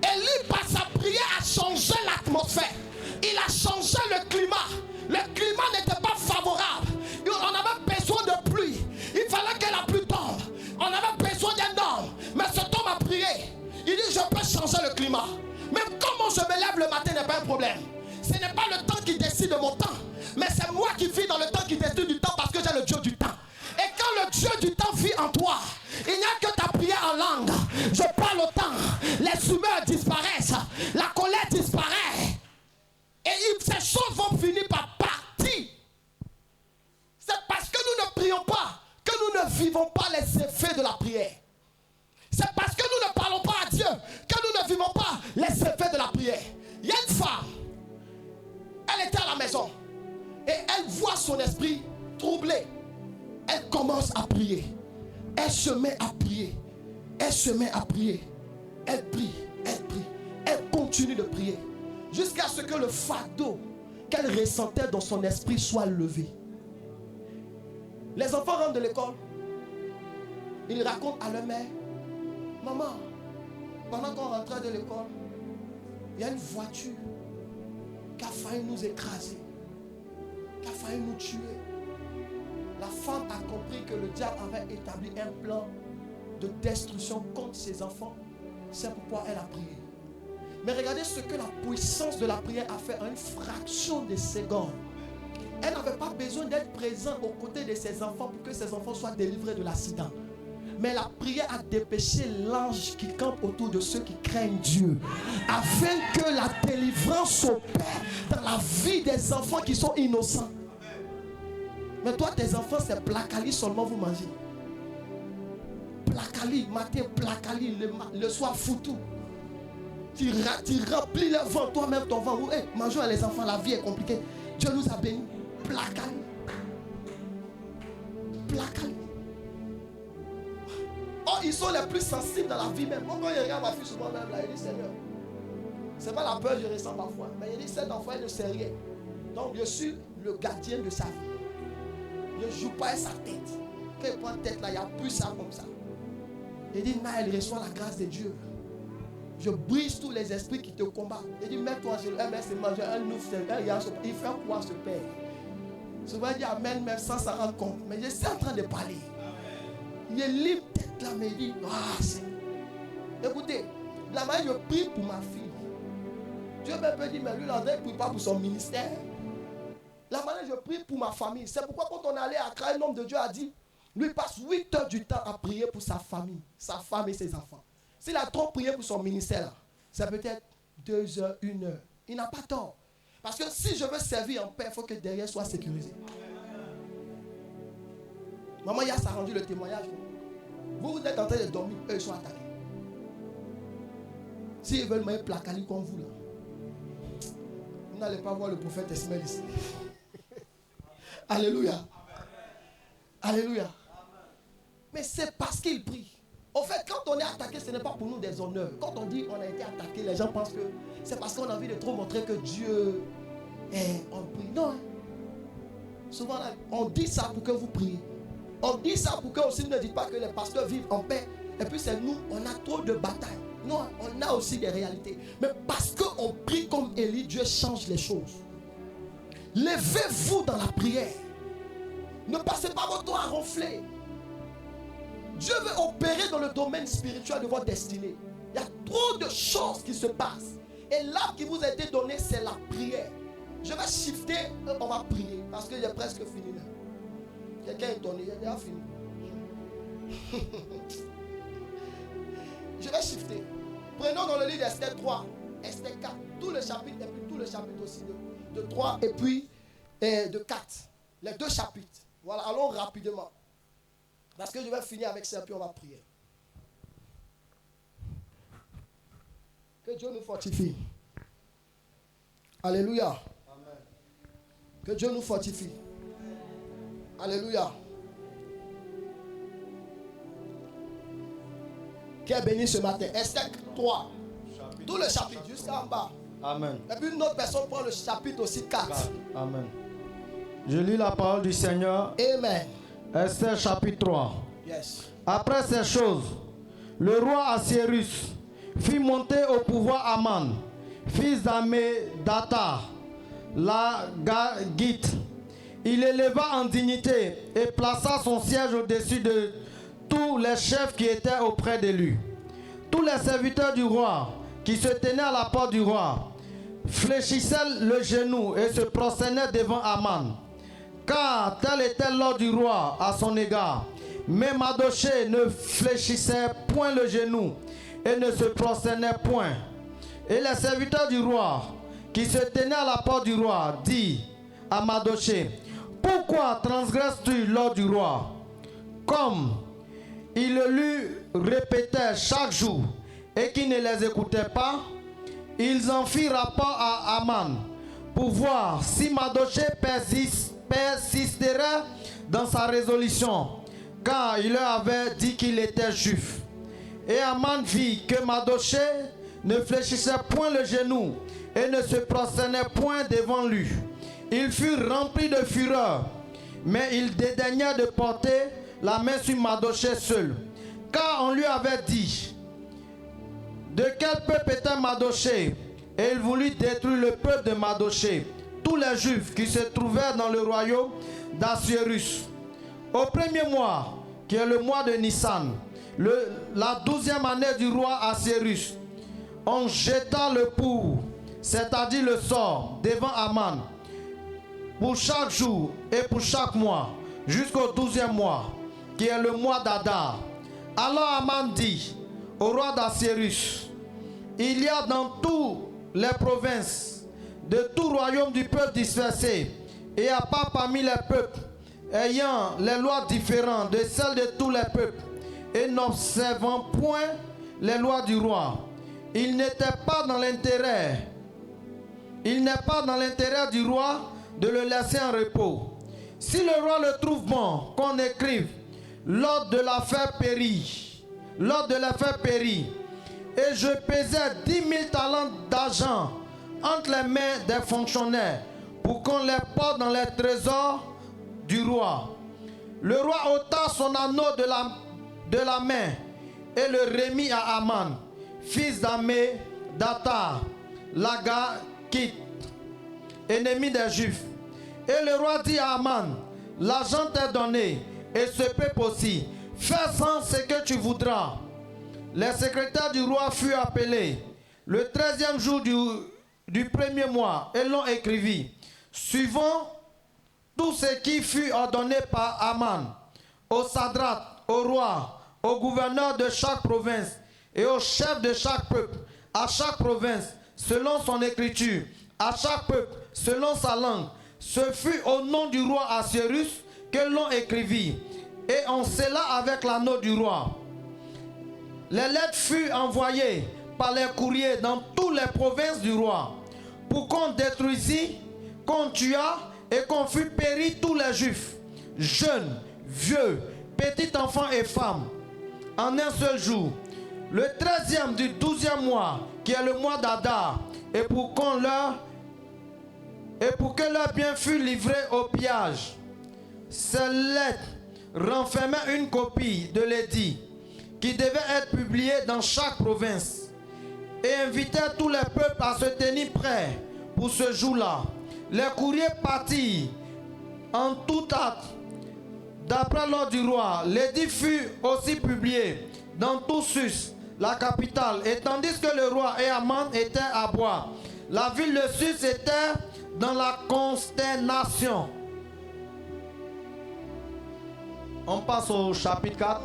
Élie, par sa prière, a changé l'atmosphère. Il a changé le climat. Le climat n'était pas favorable. On avait besoin de pluie. Il fallait que la pluie tombe. On avait besoin d'un homme. Mais cet homme a prié. Il dit, je peux changer le climat. Même comment je me lève le matin n'est pas un problème. Ce n'est pas le temps qui décide de mon temps. Mais c'est moi qui vis dans le temps qui décide du temps parce que j'ai le Dieu du temps. Et quand le Dieu du temps vit en toi, il n'y a que ta prière en langue. Je parle au temps. Les humeurs disparaissent. La colère disparaît. Et ces choses vont finir par partir. C'est parce que nous ne prions pas que nous ne vivons pas les effets de la prière. C'est parce que nous ne parlons pas à Dieu que nous ne vivons pas les effets de la prière. Il y a une femme, elle était à la maison et elle voit son esprit troublé. Elle commence à prier. Elle se met à prier. Elle se met à prier. Elle prie, elle prie. Elle continue de prier. Jusqu'à ce que le fardeau qu'elle ressentait dans son esprit soit levé. Les enfants rentrent de l'école. Ils racontent à leur mère, maman, pendant qu'on rentrait de l'école, il y a une voiture qui a failli nous écraser, qui a failli nous tuer. La femme a compris que le diable avait établi un plan de destruction contre ses enfants. C'est pourquoi elle a prié. Mais regardez ce que la puissance de la prière a fait en une fraction de seconde. Elle n'avait pas besoin d'être présente aux côtés de ses enfants pour que ses enfants soient délivrés de l'accident. Mais la prière a dépêché l'ange qui campe autour de ceux qui craignent Dieu, afin que la délivrance opère dans la vie des enfants qui sont innocents. Mais toi, tes enfants, c'est placali seulement vous mangez. Placali, matin, placali, le soir, foutou. Tu remplis le ventre, toi-même ton ventre. Hey, mangeons les enfants, la vie est compliquée. Dieu nous a bénis. Placali. Placali. Oh, ils sont les plus sensibles dans la vie même. Moi, quand je regarde ma fille souvent même, là, il dit Seigneur, c'est pas la peur que je ressens parfois. Mais il dit cet enfant, il ne sait rien. Donc, je suis le gardien de sa vie. Je ne joue pas avec sa tête. Quand il prend tête là, il n'y a plus ça comme ça. Il dit, mais elle reçoit la grâce de Dieu. Je brise tous les esprits qui te combattent. Il dit, mets-toi sur le MS, manger un ouf, il fait quoi ce père? Souvent il dit amen même sans s'en rendre compte. Mais je suis en train de parler. Il est libre tête là, mais il dit, ah c'est. Écoutez, la manière je prie pour ma fille. Dieu me peut dire, mais lui, il ne prie pas pour son ministère. La manière je prie pour ma famille. C'est pourquoi quand on est allé à Accra, un homme de Dieu a dit, lui passe 8 heures du temps à prier pour sa famille, sa femme et ses enfants. S'il a trop prié pour son ministère, c'est peut-être 2 heures, 1 heure. Il n'a pas tort. Parce que si je veux servir en paix, il faut que derrière soit sécurisé. Maman, il a ça rendu le témoignage. Vous êtes en train de dormir, eux ils sont attaqués. S'ils veulent me placaler comme vous là, vous n'allez pas voir le prophète Esmel ici. Alléluia. Alléluia. Mais c'est parce qu'il prie. Au fait, quand on est attaqué, ce n'est pas pour nous des honneurs. Quand on dit on a été attaqué, les gens pensent que c'est parce qu'on a envie de trop montrer que Dieu est en prière. Non. Hein. Souvent, on dit ça pour que vous priez. On dit ça pour que aussi ne dites pas que les pasteurs vivent en paix. Et puis c'est nous, on a trop de batailles. Non, on a aussi des réalités. Mais parce qu'on prie comme Élie, Dieu change les choses. Levez-vous dans la prière. Ne passez pas votre temps à ronfler. Dieu veut opérer dans le domaine spirituel de votre destinée. Il y a trop de choses qui se passent. Et l'arme qui vous a été donnée, c'est la prière. Je vais shifter, on va prier. Parce qu'il est presque fini. Quelqu'un est étonné, il est déjà fini. Je vais shifter. Prenons dans le livre d'Esther 3, Esther 4, tout le chapitre, et puis tout le chapitre aussi de 3, et puis de 4. Les deux chapitres. Voilà, allons rapidement. Parce que je vais finir avec ça, puis on va prier. Que Dieu nous fortifie. Alléluia. Amen. Que Dieu nous fortifie. Alléluia. Qui est béni ce matin. Esther 3. Tout le chapitre jusqu'en bas. Amen. Et puis une autre personne prend le chapitre aussi 4. Amen. Je lis la parole du Seigneur. Amen. Esther chapitre 3. Yes. Après ces choses, le roi Assuérus fit monter au pouvoir Aman, fils d'Ammédatha, la Gagite. Il éleva en dignité et plaça son siège au-dessus de tous les chefs qui étaient auprès de lui. Tous les serviteurs du roi qui se tenaient à la porte du roi fléchissaient le genou et se prosternaient devant Aman, car tel était l'ordre du roi à son égard. Mais Mardochée ne fléchissait point le genou et ne se prosternait point. Et les serviteurs du roi qui se tenaient à la porte du roi dit à Mardochée: pourquoi transgresses-tu l'ordre du roi? Comme il le lui répétait chaque jour et qu'il ne les écoutait pas, ils en firent rapport à Aman pour voir si Mardochée persisterait dans sa résolution, car il leur avait dit qu'il était juif. Et Aman vit que Mardochée ne fléchissait point le genou et ne se prosternait point devant lui. Il fut rempli de fureur, mais il dédaignait de porter la main sur Mardochée seul, car on lui avait dit: de quel peuple était Mardochée? Et il voulut détruire le peuple de Mardochée, tous les Juifs qui se trouvaient dans le royaume d'Assuérus. Au premier mois, qui est le mois de Nissan, la 12e année du roi Assuérus, on jeta le pour, c'est-à-dire le sort, devant Aman, pour chaque jour et pour chaque mois, jusqu'au 12e mois, qui est le mois d'Adar. Alors Aman dit au roi d'Assuérus: il y a dans toutes les provinces de tout royaume du peuple dispersé, et à part parmi les peuples ayant les lois différentes de celles de tous les peuples, et n'observant point les lois du roi. Il n'est pas dans l'intérêt du roi de le laisser en repos. Si le roi le trouve bon qu'on écrive l'ordre de l'affaire périt, et je pesais 10 000 talents d'argent entre les mains des fonctionnaires pour qu'on les porte dans les trésors du roi. Le roi ôta son anneau de la main et le remit à Aman, fils d'Ammédatha, l'Agagite, ennemi des Juifs. Et le roi dit à Aman: l'argent t'est donné, et ce peuple aussi. Fais-en ce que tu voudras. Les secrétaires du roi furent appelés le 13e jour du premier mois, et l'on écrivit, suivant tout ce qui fut ordonné par Aman, au sadrate, au roi, au gouverneur de chaque province et au chef de chaque peuple, à chaque province selon son écriture, à chaque peuple selon sa langue. Ce fut au nom du roi Assuérus que l'on écrivit, et on scella avec l'anneau du roi. Les lettres furent envoyées par les courriers dans toutes les provinces du roi, pour qu'on détruisît, qu'on tuât et qu'on fût péri tous les Juifs, jeunes, vieux, petits enfants et femmes. en un seul jour, le 13e du 12e mois, qui est le mois d'Adar, et pour que leur bien fût livré au pillage. Ces lettres renfermaient une copie de l'édit qui devait être publiée dans chaque province et invitaient tous les peuples à se tenir prêts pour ce jour-là. Les courriers partirent en tout hâte. D'après l'ordre du roi, l'édit fut aussi publié dans tout Sus, la capitale, et tandis que le roi et Aman étaient à boire, la ville de Sus était dans la consternation. On passe au chapitre 4.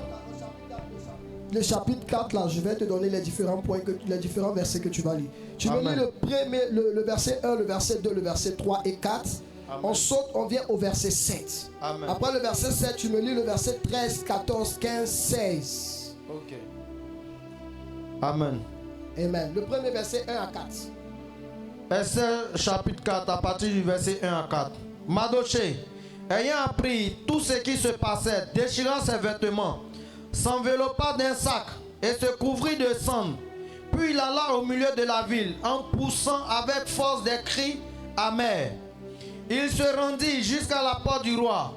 Le chapitre 4, là, je vais te donner les différents points, les différents versets que tu vas lire. Tu me lis le verset 1, le verset 2, le verset 3 et 4. Amen. On saute, on vient au verset 7. Amen. Après le verset 7, tu me lis le verset 13, 14, 15, 16. Ok. Amen. Amen. Le premier verset 1 à 4. Esther chapitre 4 à partir du verset 1 à 4. Mardochée, ayant appris tout ce qui se passait, déchira ses vêtements, s'enveloppa d'un sac et se couvrit de cendres. Puis il alla au milieu de la ville en poussant avec force des cris amers. Il se rendit jusqu'à la porte du roi,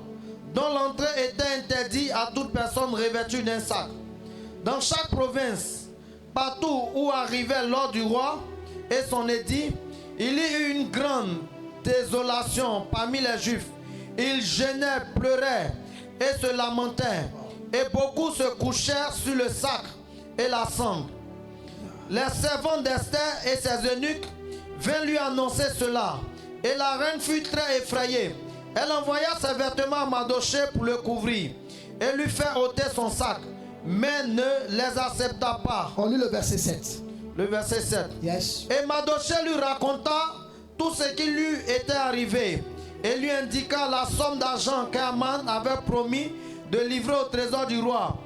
dont l'entrée était interdite à toute personne revêtue d'un sac. Dans chaque province, partout où arrivait l'ordre du roi et son édit, il y eut une grande désolation parmi les Juifs. Ils gênaient, pleuraient et se lamentaient, et beaucoup se couchèrent sur le sac et la cendre. Les servantes d'Esther et ses eunuques vinrent lui annoncer cela, et la reine fut très effrayée. Elle envoya ses vêtements à Mardochée pour le couvrir et lui faire ôter son sac, mais ne les accepta pas. On lit le verset 7. Le verset 7. Yes. Et Mardochée lui raconta tout ce qui lui était arrivé et lui indiqua la somme d'argent qu'Aman avait promis de livrer au trésor du roi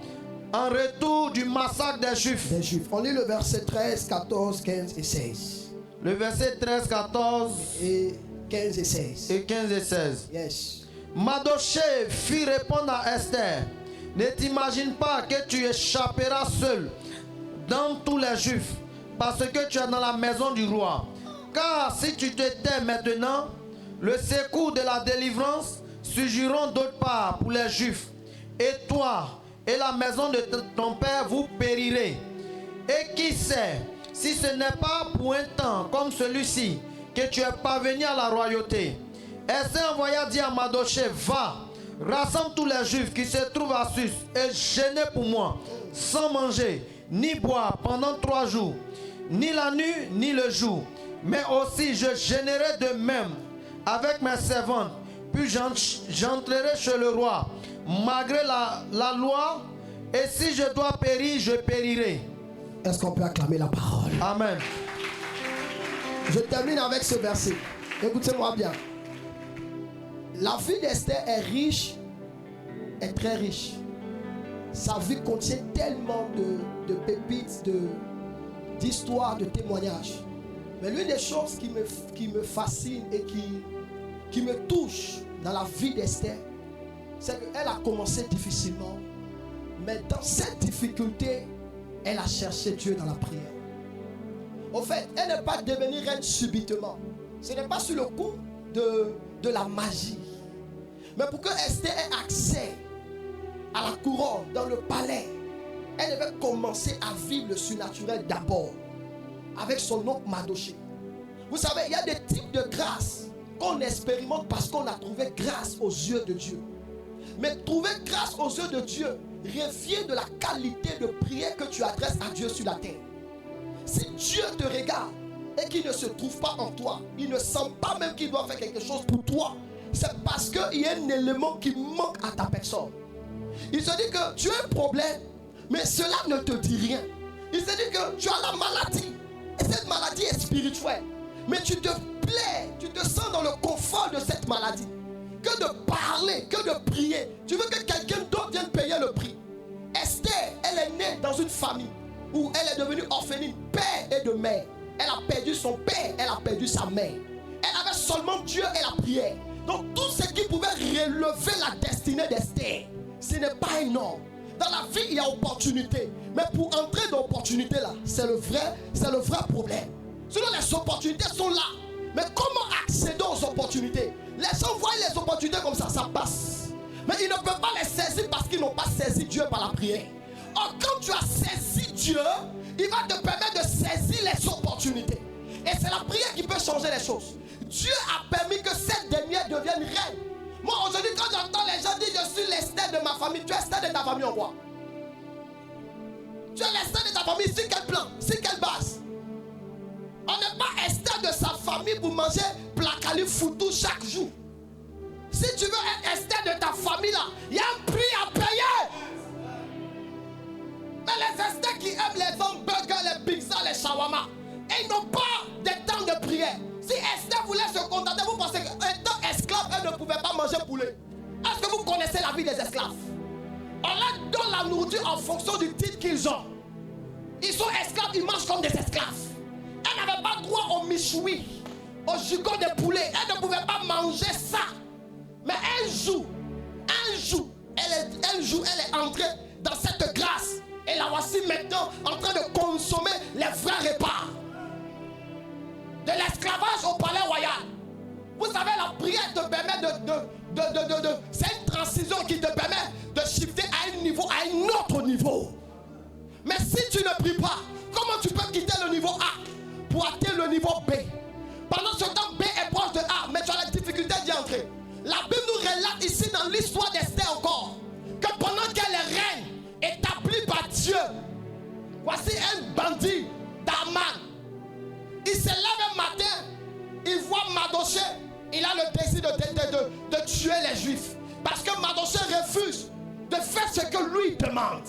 en retour du massacre des Juifs. On lit le verset 13, 14, 15 et 16. Le verset 13, 14 et 15 et 16. Et 15 et 16. Yes. Mardochée fit répondre à Esther: ne t'imagine pas que tu échapperas seul dans tous les Juifs, parce que tu es dans la maison du roi. Car si tu te tais maintenant, le secours de la délivrance surgiront d'autre part pour les Juifs. Et toi et la maison de ton père, vous périrez. Et qui sait, si ce n'est pas pour un temps comme celui-ci que tu es parvenu à la royauté. Esther envoya dire à Mardochée: va, rassemble tous les Juifs qui se trouvent à Sus et gênez pour moi, sans manger ni boire pendant 3 jours, ni la nuit ni le jour. Mais aussi je gênerai de même avec mes servantes, puis j'entrerai chez le roi, malgré la loi, et si je dois périr, je périrai. Est-ce qu'on peut acclamer la parole? Amen. Je termine avec ce verset. Écoutez-moi bien. La vie d'Esther est riche, est très riche. Sa vie contient tellement de pépites, d'histoires, de témoignages. Mais l'une des choses qui me fascine et qui me touche dans la vie d'Esther, c'est qu'elle a commencé difficilement. Mais dans cette difficulté, elle a cherché Dieu dans la prière. Au fait, elle n'est pas devenue reine subitement. Ce n'est pas sur le coup de la magie. Mais pour que Esther ait accès à la couronne, dans le palais, elle devait commencer à vivre le surnaturel d'abord. Avec son oncle Mardochée. Vous savez, il y a des types de grâce qu'on expérimente parce qu'on a trouvé grâce aux yeux de Dieu. Mais trouver grâce aux yeux de Dieu revient de la qualité de prière que tu adresses à Dieu sur la terre. Si Dieu te regarde et qu'il ne se trouve pas en toi, il ne sent pas même qu'il doit faire quelque chose pour toi, c'est parce qu'il y a un élément qui manque à ta personne. Il se dit que tu as un problème, mais cela ne te dit rien. Il se dit que tu as la maladie, et cette maladie est spirituelle. Mais tu te plais, tu te sens dans le confort de cette maladie. Que de parler, que de prier. Tu veux que quelqu'un d'autre vienne payer le prix. Esther, elle est née dans une famille où elle est devenue orpheline, père et de mère. Elle a perdu son père, elle a perdu sa mère. Elle avait seulement Dieu et la prière. Donc tout ce qui pouvait relever la destinée d'Esther, ce n'est pas un homme. Dans la vie, il y a opportunité. Mais pour entrer dans l'opportunité là, c'est le vrai problème. Sinon, les opportunités sont là. Mais comment accéder aux opportunités? Les gens voient les opportunités comme ça passe. Mais ils ne peuvent pas les saisir parce qu'ils n'ont pas saisi Dieu par la prière. Or, quand tu as saisi Dieu, il va te permettre de saisir les opportunités. Et c'est la prière qui peut changer les choses. Dieu a permis que cette dernière devienne reine. Moi, aujourd'hui, quand j'entends les gens dire je suis l'Esther de ma famille, tu es Esther de ta famille en quoi? Tu es l'Esther de ta famille, sur quel plan? Sur quelle base? On n'est pas Esther de sa famille pour manger placali foutou chaque jour. Si tu veux être Esther de ta famille là, il y a un prix à payer. Mais les Esther qui aiment les hamburgers, les pizzas, les shawarma, et ils n'ont pas de temps de prière. Si Esther voulait se contenter, vous pensez qu'étant esclave, elle ne pouvait pas manger poulet? Est-ce que vous connaissez la vie des esclaves? On leur donne la nourriture en fonction du titre qu'ils ont. Ils sont esclaves, ils mangent comme des esclaves. Elle n'avait pas droit au michoui, au gigot de poulet. Elle ne pouvait pas manger ça. Mais un jour, elle est entrée dans cette grâce. Et la voici maintenant en train de consommer les vrais repas. De l'esclavage au palais royal. Vous savez, la prière te permet c'est une transition qui te permet de shifter à un niveau, à un autre niveau. Mais si tu ne pries pas, comment tu peux quitter le niveau A pour atteindre le niveau B? Pendant ce temps, B est proche de A, mais tu as la difficulté d'y entrer. La Bible nous relate ici dans l'histoire d'Esther encore que pendant qu'elle est reine, établie par Dieu, voici un bandit d'Aman. Il se lève un matin, il voit Mardochée, il a le désir de tuer les Juifs. Parce que Mardochée refuse de faire ce que lui demande.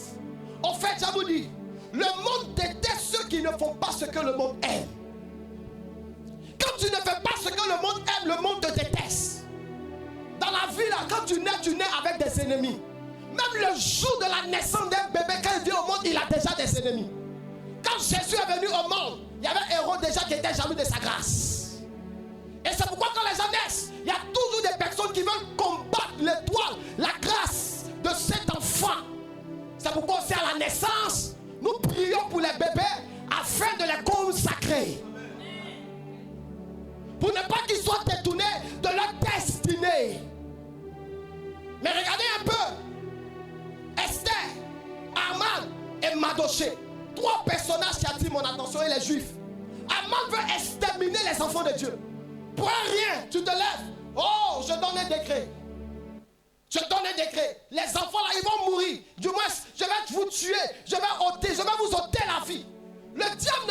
En fait, je vous dis, le monde déteste ceux qui ne font pas ce que le monde aime. Quand tu ne fais pas ce que le monde aime, le monde te déteste. Dans la vie, là, quand tu nais avec des ennemis. Même le jour de la naissance d'un bébé, quand il vient au monde, il a déjà des ennemis. Quand Jésus est venu au monde, il y avait un héros déjà qui était jaloux de sa grâce. Et c'est pourquoi quand les gens naissent, il y a toujours des personnes qui veulent combattre l'étoile, la grâce de cet enfant. C'est pourquoi aussi à la naissance, nous prions pour les bébés afin de les consacrer. Pour ne pas qu'ils soient détournés de leur destinée. Mais regardez un peu. Esther, Aman et Mardochée. 3 personnages qui attirent mon attention et les Juifs. Aman veut exterminer les enfants de Dieu. Pour rien, tu te lèves. Oh, je donne un décret. Je donne un décret. Les enfants là, ils vont mourir. Du moins, je vais vous tuer. Je vais vous ôter la vie. Le diable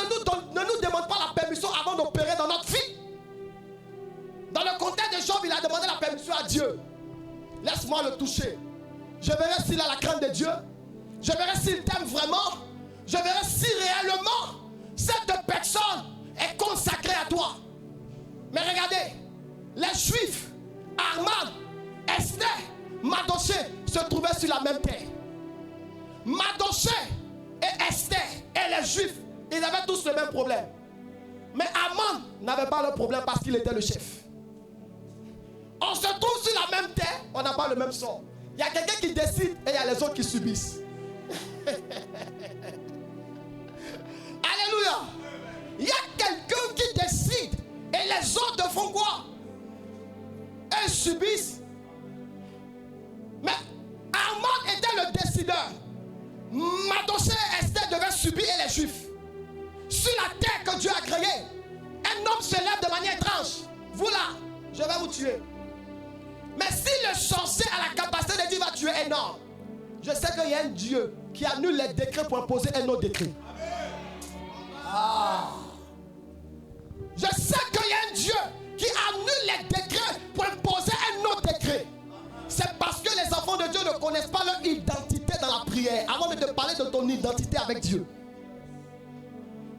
ne nous demande pas la permission avant d'opérer dans notre vie. Dans le contexte de Job, il a demandé la permission à Dieu. Laisse-moi le toucher. Je verrai s'il a la crainte de Dieu. Je verrai s'il t'aime vraiment. Je verrai si réellement cette personne est consacrée à toi. Mais regardez, les Juifs, Aman, Esther, Mardochée se trouvaient sur la même terre. Mardochée et Esther et les Juifs, ils avaient tous le même problème. Mais Aman n'avait pas le problème parce qu'il était le chef. On se trouve sur la même terre, on n'a pas le même sort. Il y a quelqu'un qui décide et il y a les autres qui subissent. Alléluia. Il y a quelqu'un qui décide et les autres font quoi? Ils subissent. Mais Aman était le décideur. Mardochée et Esther devaient subir et les Juifs. Sur la terre que Dieu a créée, un homme se lève de manière étrange. Vous là, je vais vous tuer. Mais si le sorcier a la capacité de dire va tuer un homme, je sais qu'il y a un Dieu qui annule les décrets pour imposer un autre décret. Ah. Je sais qu'il y a un Dieu qui annule les décrets pour imposer un autre décret. C'est parce que les enfants de Dieu ne connaissent pas leur identité dans la prière. Avant de te parler de ton identité avec Dieu.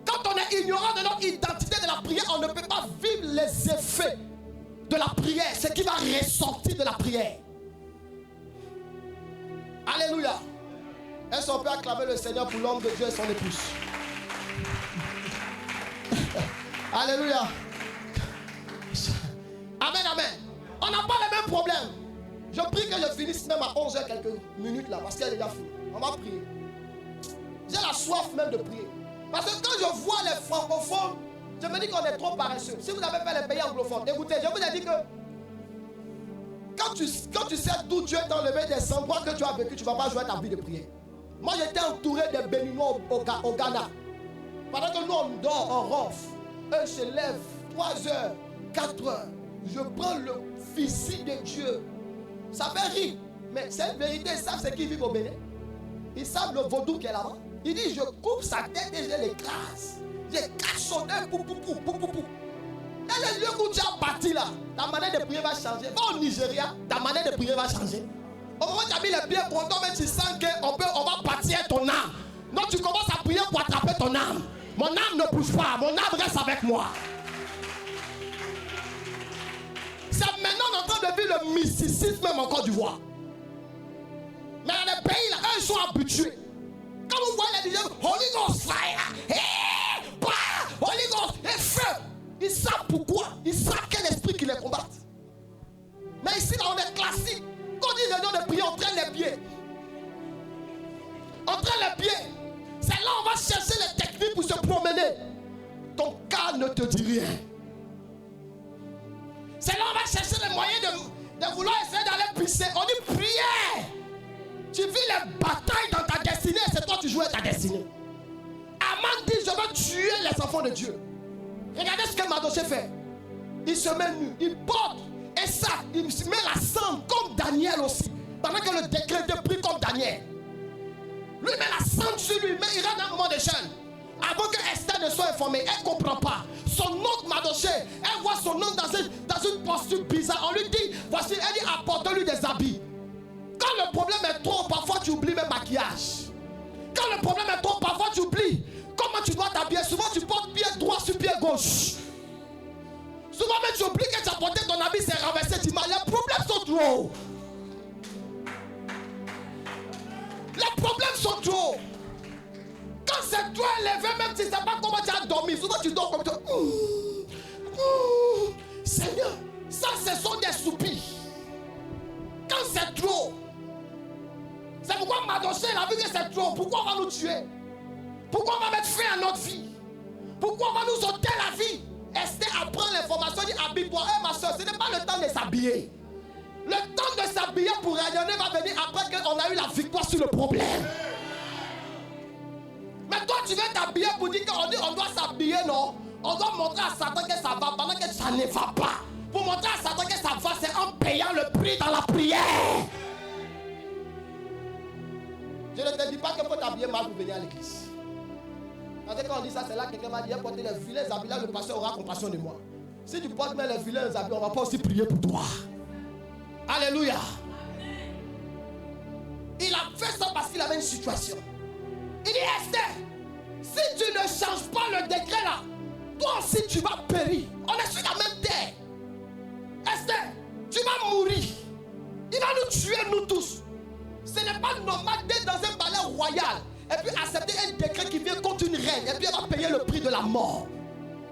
Quand on est ignorant de notre identité de la prière, on ne peut pas vivre les effets de la prière, ce qui va ressortir de la prière. Alléluia. Est-ce qu'on peut acclamer le Seigneur pour l'homme de Dieu et son épouse? Alléluia. Amen, amen. On n'a pas les mêmes problèmes. Je prie que je finisse même à 11h quelques minutes là, parce qu'elle est déjà finie. On va prier. J'ai la soif même de prier. Parce que quand je vois les francophones, je me dis qu'on est trop paresseux. Si vous avez fait les pays anglophones, écoutez, je vous ai dit que quand tu sais d'où Dieu est enlevé des endroits que tu as vécu, tu ne vas pas jouer ta vie de prière. Moi, j'étais entouré de Béninois au Ghana. Pendant que nous, on dort, on ronfle. Eux se lèvent 3h, 4h. Je prends le physique de Dieu. Ça fait rire. Mais c'est une vérité. Ils savent ce qu'ils vivent au Bénin. Ils savent le vaudou qui est là-bas. Il dit, je coupe sa tête et je l'écrase. J'écrase son œil, pou. Dans les lieux où tu as bâti là, ta manière de prier va changer. Va au Nigeria, ta manière de prier va changer. Au moment où tu as mis les pieds pour toi, tu sens qu'on va bâtir ton âme. Donc tu commences à prier pour attraper ton âme. Mon âme ne bouge pas, mon âme reste avec moi. C'est maintenant on est en train de vivre le mysticisme même en Côte d'Ivoire. Mais dans les pays là, eux ils sont habitués. Quand vous voyez les gens, Holy Ghost fire, Holy Ghost et feu. Ils savent pourquoi, ils savent quel esprit qui les combatte. Mais ici là on est classique. Quand on dit réunion de prière, on traîne les pieds. On traîne les pieds. C'est là on va chercher les techniques pour se promener. Ton cas ne te dit rien. C'est là on va chercher les moyens de vouloir essayer d'aller pisser. On dit prière. Tu vis les batailles dans ta destinée. C'est toi qui joues ta destinée. Aman dit je veux tuer les enfants de Dieu. Regardez ce que Mardochée fait. Il se met nu, il porte et ça, il se met la cendre comme Daniel aussi. Pendant que le décret était pris comme Daniel. Lui met la cendre sur lui, mais il rentre dans un moment de jeûne. Avant que Esther ne soit informée, elle ne comprend pas. Son oncle Mardochée, elle voit son oncle dans une posture bizarre. On lui dit, voici, elle dit apporte-lui des habits. Quand le problème est trop, parfois tu oublies même maquillage. Quand le problème est trop, parfois tu oublies comment tu dois t'habiller. Souvent tu portes pied droit sur pied gauche. Souvent même tu oublies que tu as porté ton habit, c'est renversé. Tu m'as, les problèmes sont trop. Les problèmes sont trop. Quand c'est toi élevé, même si tu ne sais pas comment tu as dormi, souvent tu dors comme toi. Seigneur, ça ce sont des soupirs. Quand c'est trop, c'est pourquoi Mardochée a vu que c'est trop. Pourquoi on va nous tuer? Pourquoi on va mettre fin à notre vie? Pourquoi on va nous ôter la vie? Esther apprend l'information, dit habille-toi. Ma soeur, ce n'est pas le temps de s'habiller. Le temps de s'habiller pour rayonner va venir après qu'on a eu la victoire sur le problème. Mais toi, tu veux t'habiller pour dire qu'on doit s'habiller, non? On doit montrer à Satan que ça va pendant que ça ne va pas. Pour montrer à Satan que ça va, c'est en payant le prix dans la prière. Je ne te dis pas qu'il faut t'habiller mal pour venir à l'église. Parce que quand on dit ça, c'est là que quelqu'un va dire porter les vilains habits, là le pasteur aura compassion de moi. Si tu portes même les vilains habits, on ne va pas aussi prier pour toi. Alléluia. Il a fait ça parce qu'il avait une situation. Il dit Esther, si tu ne changes pas le décret là, toi aussi tu vas périr. On est sur la même terre. Esther, tu vas mourir. Il va nous tuer nous tous. Ce n'est pas normal d'être dans un palais royal et puis accepter un décret qui vient contre une reine et puis elle va payer le prix de la mort.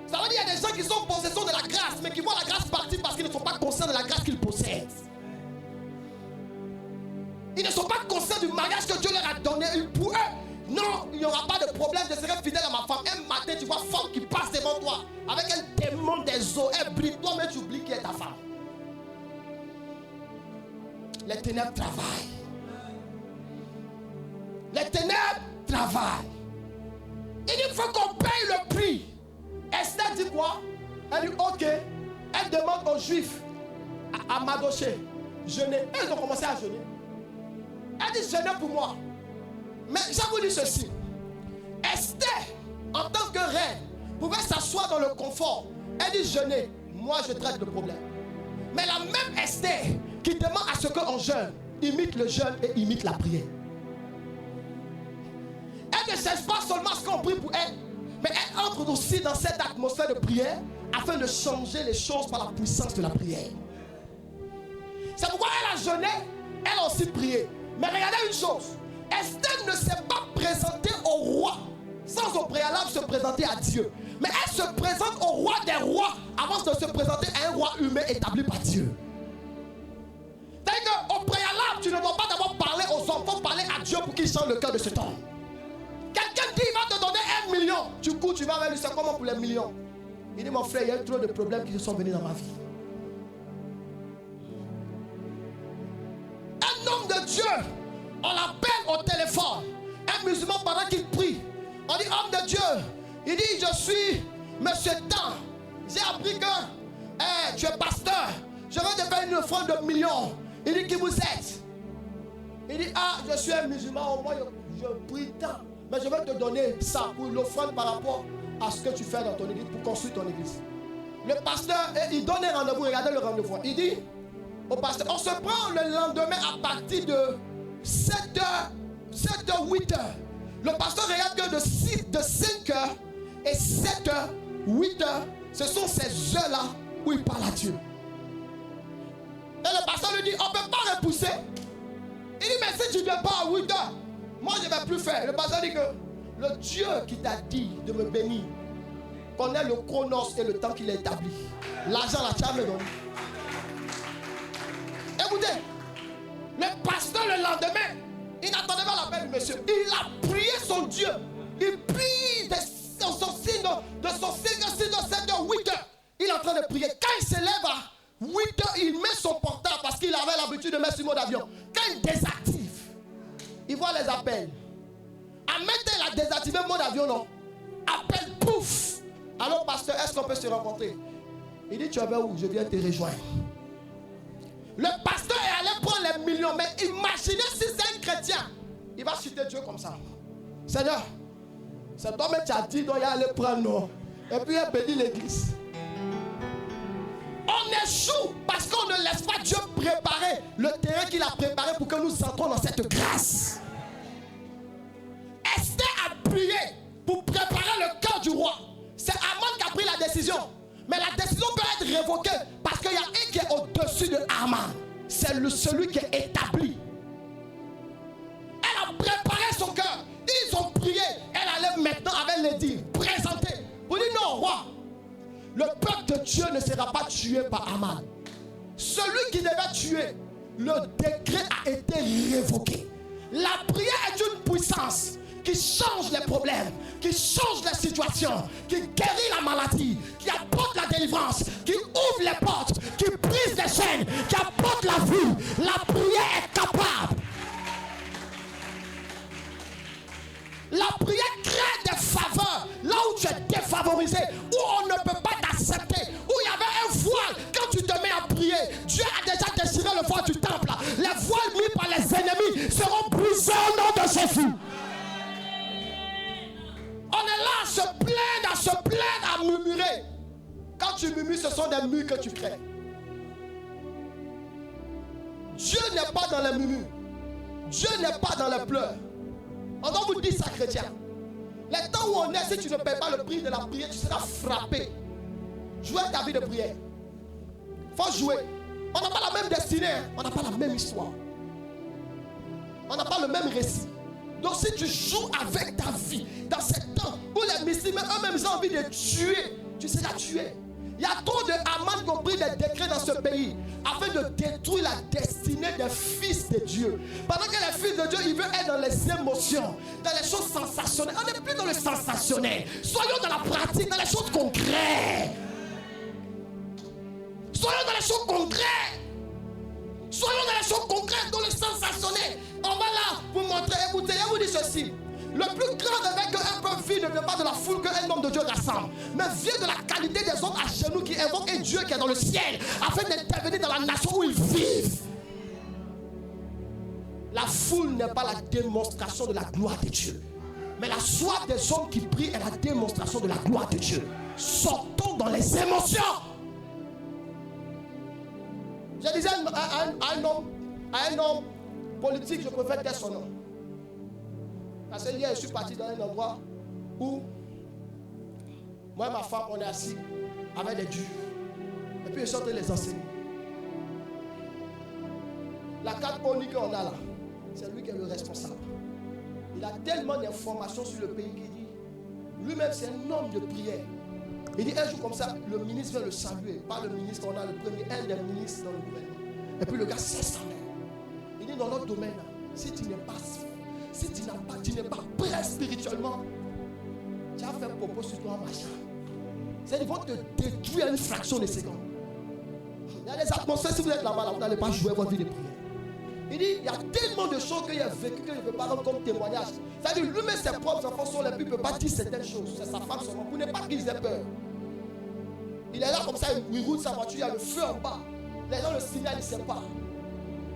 Ça veut dire qu'il y a des gens qui sont en possession de la grâce mais qui voient la grâce partir parce qu'ils ne sont pas conscients de la grâce qu'ils possèdent. Ils ne sont pas conscients du mariage que Dieu leur a donné. Pour eux, non, il n'y aura pas de problème, je serai fidèle à ma femme. Un matin, tu vois une femme qui passe devant toi avec un démon des eaux, elle brille, toi mais tu oublies qui est ta femme. Les ténèbres travaillent. Les ténèbres travaillent. Il faut qu'on paye le prix. Esther dit quoi? Elle dit ok. Elle demande aux Juifs à Mardochée jeûner. Ils ont commencé à jeûner. Elle dit jeûner pour moi. Mais je vous dis ceci. Esther, en tant que reine, pouvait s'asseoir dans le confort. Elle dit jeûner. Moi je traite le problème. Mais la même Esther qui demande à ce qu'on jeûne, imite le jeûne et imite la prière. Elle ne cherche pas seulement ce qu'on prie pour elle, mais elle entre aussi dans cette atmosphère de prière afin de changer les choses par la puissance de la prière. C'est pourquoi elle a jeûné, elle a aussi prié. Mais regardez une chose, Esther ne s'est pas présentée au roi sans au préalable se présenter à Dieu. Mais elle se présente au roi des rois avant de se présenter à un roi humain établi par Dieu. C'est-à-dire qu'au tu ne dois pas d'abord parler aux enfants, parler à Dieu pour qu'il change le cœur de cet homme. Quelqu'un dit il va te donner 1 million. Du coup, tu vas vers lui, c'est comment pour les millions? Il dit mon frère, il y a trop de problèmes qui se sont venus dans ma vie. Un homme de Dieu, on l'appelle au téléphone. Un musulman pendant qu'il prie, on dit homme de Dieu. Il dit je suis monsieur Tan. J'ai appris que tu es pasteur. Je vais te faire une offrande de millions. Il dit qui vous êtes? Il dit ah je suis un musulman, au moins je prie tant. Mais je vais te donner ça pour l'offrande par rapport à ce que tu fais dans ton église pour construire ton église. Le pasteur, il donne un rendez-vous, regardez le rendez-vous. Il dit au pasteur, on se prend le lendemain à partir de 7h, 8h. Le pasteur regarde que de 5h et 7h, 8h, ce sont ces heures-là où il parle à Dieu. Et le pasteur lui dit, on ne peut pas repousser. Il dit, mais si tu ne viens pas à 8h, moi je ne vais plus faire. Le pasteur dit que le Dieu qui t'a dit de me bénir connaît le chronos et le temps qu'il a établi. L'argent, la charme me donne. Écoutez, le pasteur le lendemain, il n'attendait pas l'appel du monsieur. Il a prié son Dieu. Il prie de son signe, de son signe, de 7h, 8h. Il est en train de prier. Quand il se lève à 8h, il met son portable parce qu'il avait l'habitude de mettre sur mode avion. Quand il désactive, il voit les appels. Ahmed, il a désactivé mode avion, non? Appel, pouf! Alors, pasteur, est-ce qu'on peut se rencontrer? Il dit, tu es où? Je viens te rejoindre. Le pasteur est allé prendre les millions, mais imaginez si c'est un chrétien. Il va citer Dieu comme ça. Seigneur, cet homme qui a dit, donc il allait prendre, non? Et puis il bénit l'église. On échoue parce qu'on ne laisse pas Dieu préparer le terrain qu'il a préparé pour que nous entrons dans cette grâce. Esther a prié pour préparer le cœur du roi. C'est Haman qui a pris la décision. Mais la décision peut être révoquée parce qu'il y a un qui est au-dessus de Haman. C'est celui qui est établi. Elle a préparé son cœur. Ils ont prié. Elle allait maintenant avec l'édit présenter. Pour dire non, roi. Le peuple de Dieu ne sera pas tué par Haman. Celui qui devait tuer, le décret a été révoqué. La prière est une puissance qui change les problèmes, qui change les situations, qui guérit la maladie, qui apporte la délivrance, qui ouvre les portes, qui brise les chaînes, qui apporte la vie. La prière est capable. La prière crée des faveurs là où tu es défavorisé, où on ne peut pas t'accepter, où il y avait un voile. Quand tu te mets à prier, Dieu a déjà déchiré le voile du temple. Les voiles mis par les ennemis seront brisés au nom de Jésus. On est là à se plaindre, à murmurer. Quand tu murmures, ce sont des murs que tu crées. Dieu n'est pas dans les murmures. Dieu n'est pas dans les pleurs. On va vous dire ça, chrétien. Les temps où on est, si tu ne payes pas le prix de la prière, tu seras frappé. Jouer ta vie de prière. Il faut jouer. On n'a pas la même destinée. On n'a pas la même histoire. On n'a pas le même récit. Donc si tu joues avec ta vie dans ces temps où les musulmans eux-mêmes ont envie de tuer, tu seras tué. Il y a trop de Haman qui ont pris des décrets dans ce pays afin de détruire la destinée des fils de Dieu. Pendant que les fils de Dieu, ils veulent être dans les émotions, dans les choses sensationnelles. On n'est plus dans le sensationnel. Soyons dans la pratique, dans les choses concrètes. Soyons dans les choses concrètes. Soyons dans les choses concrètes, dans le sensationnel. On va là vous montrer, écoutez, je vous dis ceci. Le plus grand réveil qu'un peuple vit ne vient pas de la foule qu'un homme de Dieu rassemble, mais vient de la qualité des hommes à genoux qui invoquent un Dieu qui est dans le ciel afin d'intervenir dans la nation où ils vivent. La foule n'est pas la démonstration de la gloire de Dieu, mais la soif des hommes qui prient est la démonstration de la gloire de Dieu. Sortons dans les émotions. Je disais à un homme politique, je préfère taire son nom. Parce que hier, je suis parti dans un endroit où moi et ma femme, on est assis avec des dieux. Et puis, je sortais les enseignements. La carte ONU qu'on a là, c'est lui qui est le responsable. Il a tellement d'informations sur le pays qu'il dit, lui-même, c'est un homme de prière. Il dit, un jour comme ça, le ministre vient le saluer. Pas le ministre qu'on a, le premier, un des ministres dans le gouvernement. Et puis, le gars cesse sa main. Il dit, venir dans notre domaine, si tu n'es pas prêt spirituellement, tu as fait un propos sur toi, machin. Ils vont te détruire à une fraction de seconde. Il y a des atmosphères, si vous êtes là-bas, vous n'allez pas jouer votre vie de prière. Il dit, il y a tellement de choses qu'il a vécu que je ne peux pas rendre comme témoignage. C'est-à-dire, lui-même, ses propres enfants sont là, puis il ne peut pas dire certaines choses. C'est sa femme seulement. Pour ne pas qu'ils aient peur. Il est là comme ça, il roule sa voiture, il y a le feu en bas. Les gens le signalent, il ne sait pas.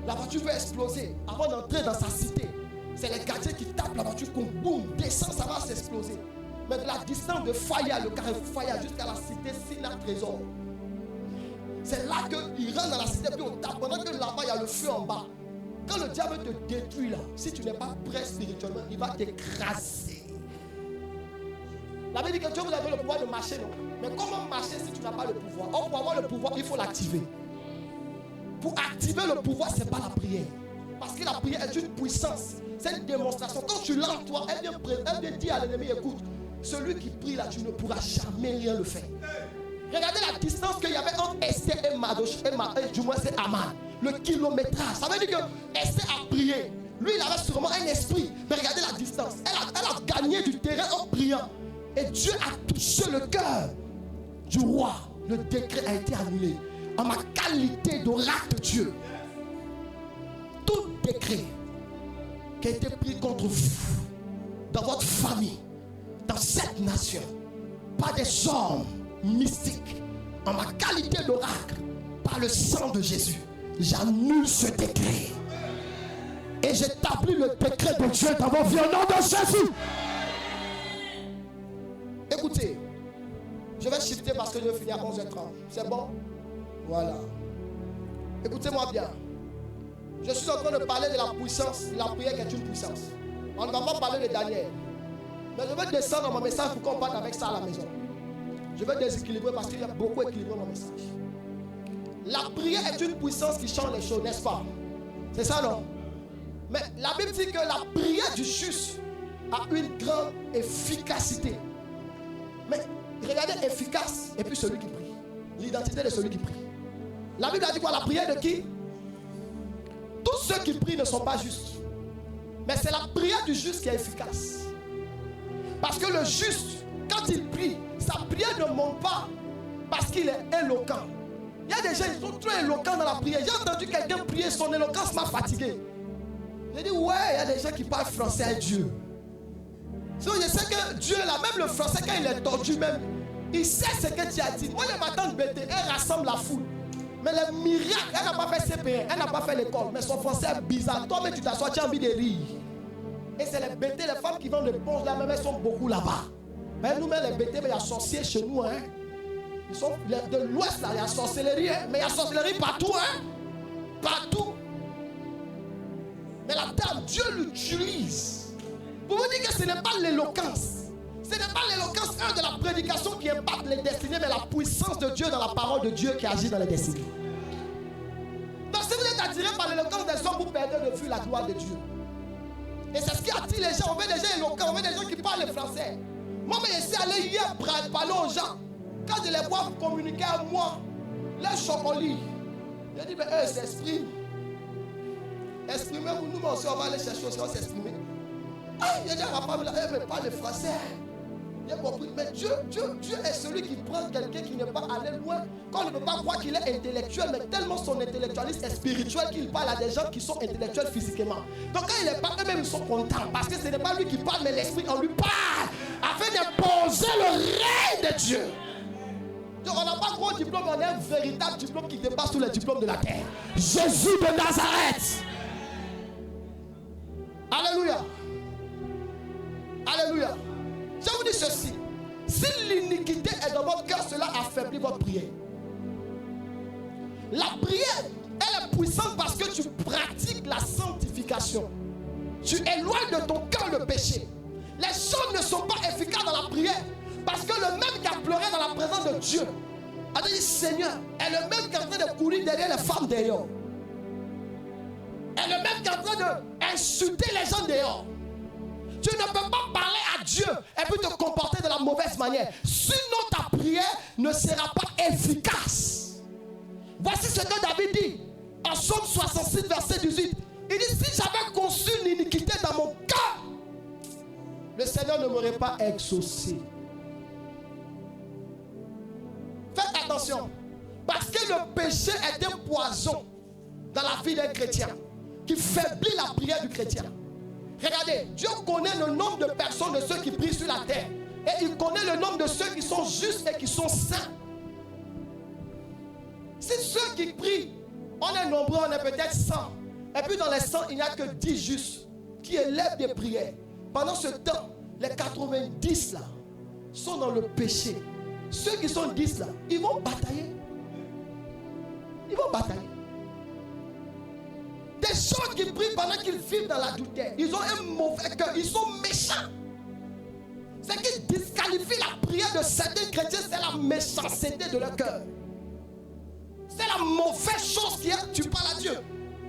La voiture veut exploser. Avant d'entrer dans sa cité, c'est les gardiens qui tapent la voiture, comme boum, descend, ça va s'exploser. Mais de la distance de Faya, le carré Faya, jusqu'à la cité Sina Trésor. C'est là qu'il rentre dans la cité, puis on tape. Pendant que là-bas, il y a le feu en bas. Quand le diable te détruit là, si tu n'es pas prêt spirituellement, il va t'écraser. La Bible dit que Dieu vous avez le pouvoir de marcher, non? Mais comment marcher si tu n'as pas le pouvoir? Or, pour avoir le pouvoir, il faut l'activer. Pour activer le pouvoir, ce n'est pas la prière. Parce que la prière est une puissance. C'est une démonstration. Quand tu lances toi, elle vient dire à l'ennemi, écoute, celui qui prie là, tu ne pourras jamais rien le faire. Regardez la distance qu'il y avait entre Esther et Madosh, du moins c'est Aman. Le kilométrage. Ça veut dire que Esther a prié. Lui, il avait sûrement un esprit. Mais regardez la distance. Elle a gagné du terrain en priant. Et Dieu a touché le cœur du roi. Le décret a été annulé. En ma qualité d'oracle de Dieu. Tout décret qui a été pris contre vous, dans votre famille, dans cette nation, par des hommes mystiques, en ma qualité d'oracle, par le sang de Jésus, j'annule ce décret. Et j'établis le décret de Dieu dans vos vies au nom de Jésus. Écoutez, je vais shifter parce que je vais finir à 11h30. C'est bon? Voilà. Écoutez-moi bien. Je suis en train de parler de la puissance, de la prière qui est une puissance. On ne va pas parler de Daniel. Mais je vais descendre dans mon message pour qu'on parte avec ça à la maison. Je vais déséquilibrer parce qu'il y a beaucoup équilibré dans mon message. La prière est une puissance qui change les choses, n'est-ce pas? C'est ça, non? Mais la Bible dit que la prière du juste a une grande efficacité. Mais regardez efficace et puis celui qui prie. L'identité de celui qui prie. La Bible a dit quoi? La prière de qui? Tous ceux qui prient ne sont pas justes. Mais c'est la prière du juste qui est efficace. Parce que le juste, quand il prie, sa prière ne monte pas parce qu'il est éloquent. Il y a des gens qui sont trop éloquents dans la prière. J'ai entendu quelqu'un prier, son éloquence m'a fatigué. J'ai dit, ouais, il y a des gens qui parlent français à Dieu. So, je sais que Dieu, là, même le français, quand il est tordu, même, il sait ce que tu as dit. Moi, les matins de bêter, elle rassemble la foule. Mais les miracles, elle n'a pas fait CPN, elle n'a pas fait l'école. Mais son français est bizarre. Toi, mais tu t'assois, tu as envie de rire. Et c'est les bêtés, les femmes qui vendent des ponches là, même elles sont beaucoup là-bas. Mais nous-mêmes, les bêtés, mais il y a sorciers chez nous, hein. Ils sont de l'ouest, là, il y a sorcellerie, hein. Mais il y a sorcellerie partout, hein. Partout. Mais la dame, Dieu l'utilise. Pour vous dire que ce n'est pas l'éloquence. Ce n'est pas l'éloquence de la prédication qui impacte les destinées, mais la puissance de Dieu dans la parole de Dieu qui agit dans les destinées. Donc si vous êtes attiré par l'éloquence des hommes, vous perdez de vue la gloire de Dieu. Et c'est ce qui attire les gens. On veut des gens éloquents, on veut des gens qui parlent le français. Moi, je suis allé hier parler aux gens. Quand je les vois communiquer à moi, les chocolis, je dis, mais eux s'expriment. Exprimez-vous, nous aussi, on va aller chercher aussi, on va s'exprimer. Ah, il y a dit à ma femme, elle ne parle pas français. J'ai compris. Mais Dieu est celui qui prend quelqu'un qui n'est pas allé loin. Quand on ne peut pas croire qu'il est intellectuel, mais tellement son intellectualisme est spirituel qu'il parle à des gens qui sont intellectuels physiquement. Donc quand il est pas, eux-mêmes ils sont contents. Parce que ce n'est pas lui qui parle, mais l'esprit en lui parle. Afin d'imposer le règne de Dieu. Donc on n'a pas gros diplôme, on a un véritable diplôme qui dépasse tous les diplômes de la terre. Jésus de Nazareth. Alléluia. Alléluia. Je vous dis ceci. Si l'iniquité est dans votre cœur, cela affaiblit votre prière. La prière, elle est puissante parce que tu pratiques la sanctification. Tu éloignes de ton cœur le péché. Les gens ne sont pas efficaces dans la prière parce que le même qui a pleuré dans la présence de Dieu a dit Seigneur, est le même qui est en train de courir derrière les femmes dehors. Est le même qui est en train d'insulter les gens dehors. Tu ne peux pas parler à Dieu et puis te comporter de la mauvaise manière. Sinon ta prière ne sera pas efficace. Voici ce que David dit en Psaume 66, verset 18. Il dit, Seigneur ne m'aurait pas exaucé. Faites attention. Parce que le péché est un poison dans la vie d'un chrétien qui faiblit la prière du chrétien. Regardez, Dieu connaît le nombre de personnes, de ceux qui prient sur la terre. Et il connaît le nombre de ceux qui sont justes et qui sont saints. Si ceux qui prient, on est nombreux, on est peut-être 100. Et puis dans les 100, il n'y a que 10 justes qui élèvent des prières. Pendant ce temps, les 90 là sont dans le péché. Ceux qui sont 10 là, ils vont batailler. Ils vont batailler. Des gens qui prient pendant qu'ils vivent dans l'adultère, ils ont un mauvais cœur, ils sont méchants. Ce qui disqualifie la prière de certains chrétiens, c'est la méchanceté de leur cœur. C'est la mauvaise chose qui est, tu parles à Dieu.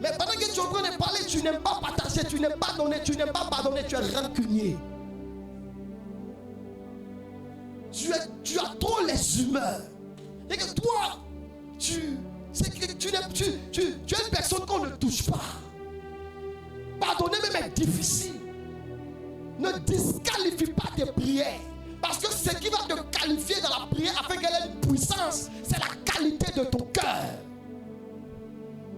Mais pendant que tu es en train de parler, tu n'aimes pas partager, tu n'aimes pas donner, tu n'aimes pas pardonner, tu es rancunier. Tu as trop les humeurs. Et que toi, tu es une personne qu'on ne touche pas. Pardonner même est difficile. Ne disqualifie pas tes prières. Parce que ce qui va te qualifier dans la prière afin qu'elle ait une puissance, c'est la qualité de ton cœur.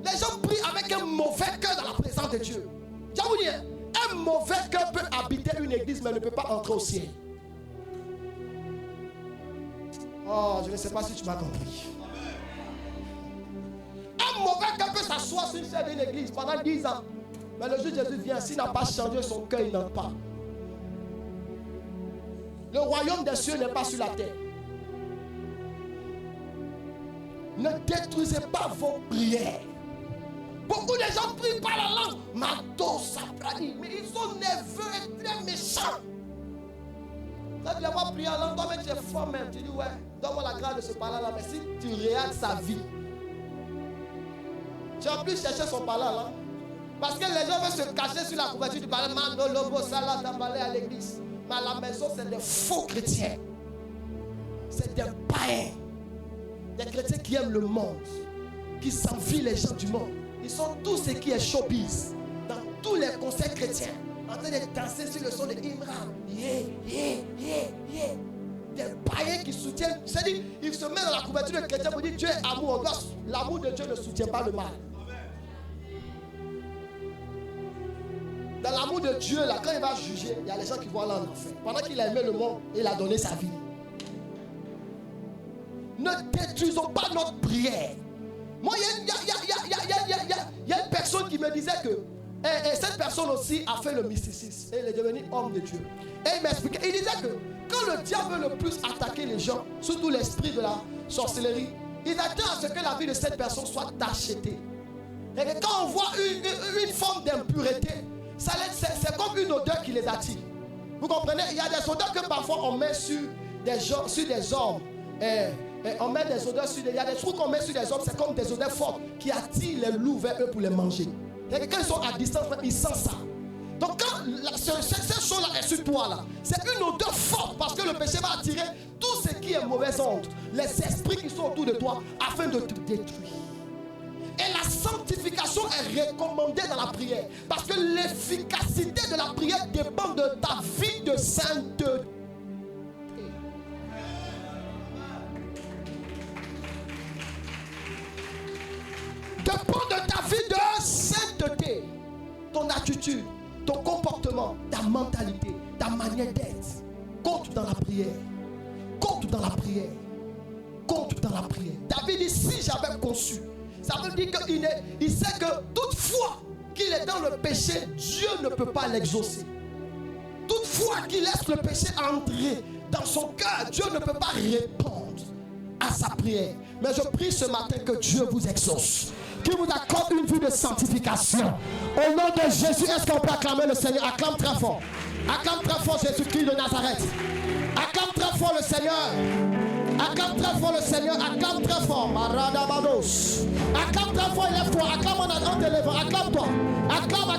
Les gens prient avec un mauvais cœur dans la présence de Dieu. Je vous dis, un mauvais cœur peut habiter une église mais ne peut pas entrer au ciel. Oh, je ne sais pas si tu m'as compris. Un mauvais cœur peut s'asseoir sur une chaise d'une église pendant 10 ans. Mais le jour où Jésus vient, s'il n'a pas changé son cœur, il n'entre pas. Le royaume des cieux n'est pas sur la terre. Ne détruisez pas vos prières. Beaucoup de gens prient par la langue. Mato, Saprani. Mais ils sont nerveux et très méchants. Quand tu les vois prier en langue, toi-même tu es fort même. Tu dis ouais, donne-moi la grâce de ce parler là. Mais si tu regardes sa vie, tu as plus cherché son parler là. Parce que les gens veulent se cacher sur la couverture du parler. Mando, lobo, salade, à l'église. Mais à la maison, c'est des faux chrétiens. C'est des païens. Des chrétiens qui aiment le monde. Qui s'envient les gens du monde. Ils sont tous ce qui est showbiz. Dans tous les concerts chrétiens. En train de danser sur le son de Imran. Yeah, yeah, yeah, yeah. Des païens qui soutiennent. C'est-à-dire, ils se mettent dans la couverture de chrétien pour dire Dieu est amour. L'amour de Dieu ne soutient pas le mal. Dans l'amour de Dieu, là, quand il va juger, il y a les gens qui vont aller en enfer. Pendant qu'il a aimé le monde, il a donné sa vie. Ne détruisons pas notre prière. Moi, il y a une personne qui me disait que et cette personne aussi a fait le mysticisme. Et il est devenu homme de Dieu. Et il m'expliquait, il disait que quand le diable veut le plus attaquer les gens, surtout l'esprit de la sorcellerie, il attend à ce que la vie de cette personne soit tachetée. Et que quand on voit une forme d'impureté, c'est comme une odeur qui les attire. Vous comprenez? Il y a des odeurs que parfois on met sur des hommes. On met des odeurs sur il y a des trucs qu'on met sur des hommes, c'est comme des odeurs fortes qui attirent les loups vers eux pour les manger. Et quand ils sont à distance, ils sentent ça. Donc quand cette chose-là est sur toi, là, c'est une odeur forte parce que le péché va attirer tout ce qui est mauvaise onde, les esprits qui sont autour de toi afin de te détruire. Et la sanctification est recommandée dans la prière. Parce que l'efficacité de la prière dépend de ta vie de sainteté. Dépend de ta vie de sainteté. Ton attitude, ton comportement, ta mentalité, ta manière d'être. Compte dans la prière. Compte dans la prière. Compte dans la prière. David dit, si j'avais conçu. Ça veut dire qu'il sait que toutefois qu'il est dans le péché, Dieu ne peut pas l'exaucer. Toutefois qu'il laisse le péché entrer dans son cœur, Dieu ne peut pas répondre à sa prière. Mais je prie ce matin que Dieu vous exauce, qu'il vous accorde une vie de sanctification. Au nom de Jésus, est-ce qu'on peut acclamer le Seigneur? Acclame très fort. Acclame très fort Jésus-Christ de Nazareth. Acclame très fort le Seigneur. Acclame très fort le Seigneur, acclame très fort. Acclame très fort, élève-toi, acclame en t'élèvant, acclame-toi. Acclame.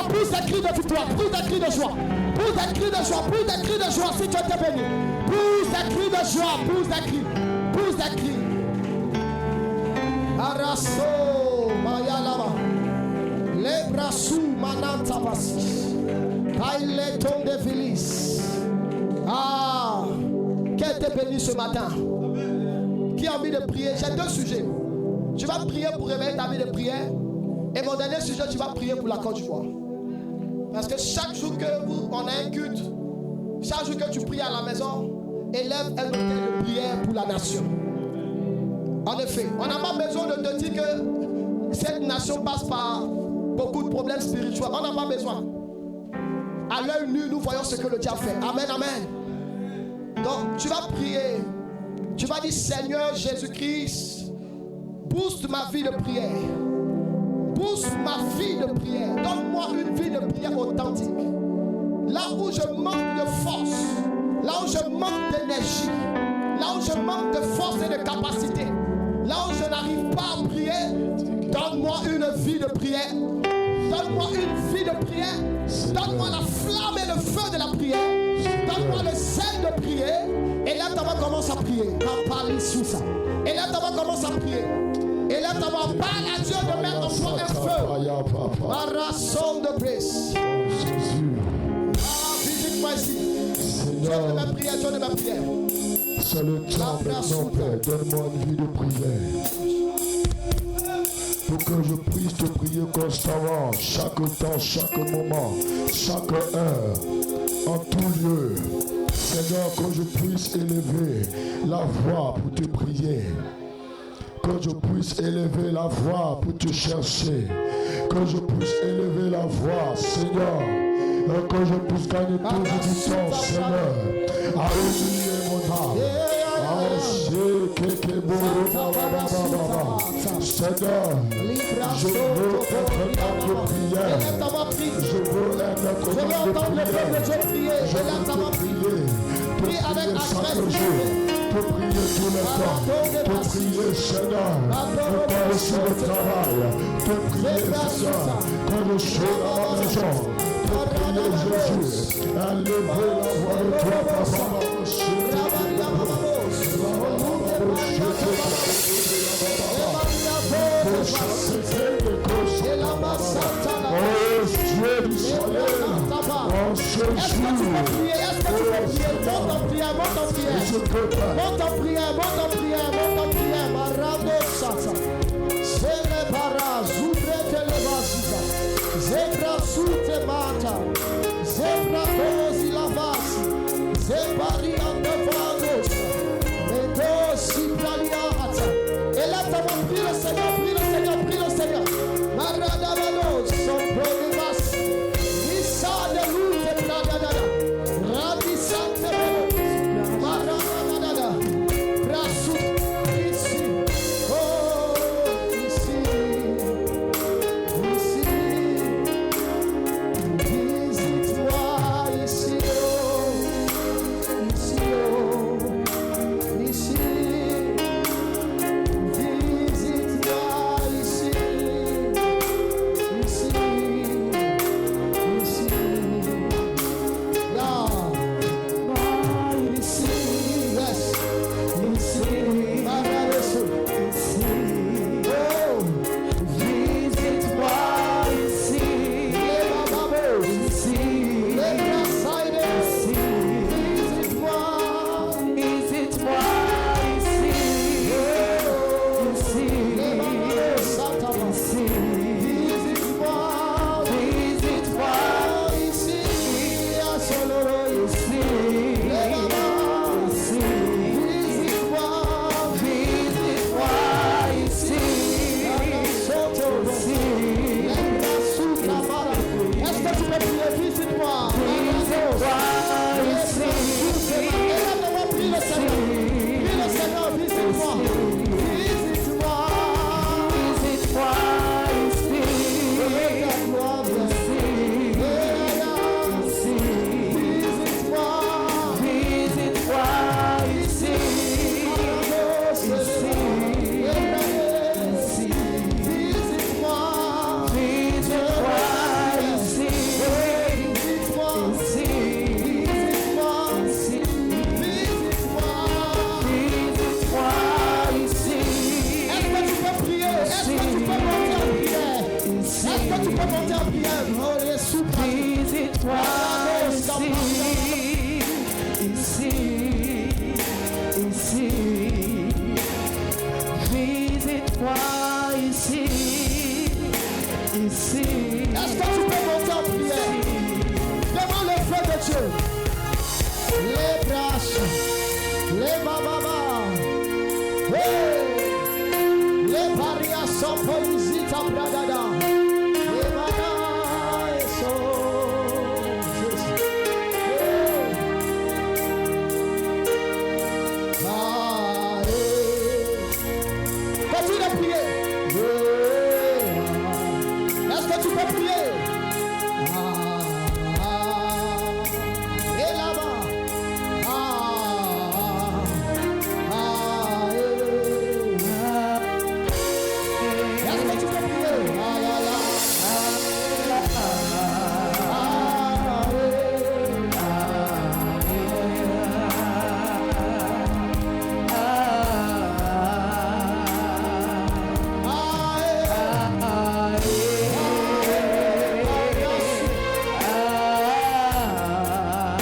Pousse des cris de victoire, pousse des cris de joie. Pousse des cris de joie, pousse des cris de joie si tu es béni. Pousse des cris de joie, pousse des cris. Arasso, Mayalama. Lebrasu, Manantabasi. Paileton de Félix. Ah, qui a été béni ce matin? Qui a envie de prier? J'ai deux sujets. Tu vas prier pour réveiller ta vie de prière. Et mon dernier sujet, tu vas prier pour la Côte d'Ivoire. Parce que chaque jour qu'on a un culte, chaque jour que tu pries à la maison, élève un hôtel de prière pour la nation. En effet, on n'a pas besoin de te dire que cette nation passe par beaucoup de problèmes spirituels. On n'a pas besoin. À l'œil nu, nous voyons ce que le diable fait. Amen, amen. Donc, tu vas prier. Tu vas dire, Seigneur Jésus-Christ, booste ma vie de prière. Booste ma vie de prière. Donne-moi une vie de prière authentique. Là où je manque de force, là où je manque d'énergie, là où je manque de force et de capacité, là où je n'arrive pas à prier, donne-moi une vie de prière. Donne-moi une vie de prière. Donne-moi la flamme et le feu de la prière. Donne-moi le zèle de prier. Et là, ta main commence à prier. Et là, ta main commence à prier. Et là, ta main parle à Dieu de mettre en toi un feu. Ma raison de presse. Ah, visite-moi ici. Dieu de ma prière, Dieu de ma prière. C'est le temps maintenant, Père. Donne-moi une vie de prière. Pour que je puisse te prier constamment, chaque temps, chaque moment, chaque heure, en tout lieu. Seigneur, que je puisse élever la voix pour te prier. Que je puisse élever la voix pour te chercher. Que je puisse élever la voix, Seigneur. Que je puisse gagner tout du temps, Seigneur. À oublier mon âme. Seigneur, je veux être un homme de prière. Je veux être un homme de prière. Je veux te prier. Te prier chaque jour. Te prier tous les temps. Te prier, Seigneur. Quand je suis au travail. Te prier, Seigneur. Quand je suis à ma maison. Te prier, Jésus. Élevez la voix de toi, Papa. Dieu du soleil, en ce jour, et là, tu vas prier le Seigneur, prie le Seigneur, prie le Seigneur. Maradabano, son prolivas, Nissa de Lute, Pradadada, Radisante, Maradadada, Brasu, ici, oh, ici, visite-moi ici, oh, ici, oh, ici. Visite-moi. ici. Est-ce que tu peux monter en prière? Devant le feu de Dieu. Les brasses, les bababas, les parias sont poésiques à Bradada. Les bananes sont. Continue de prier. Est-ce que tu peux prier?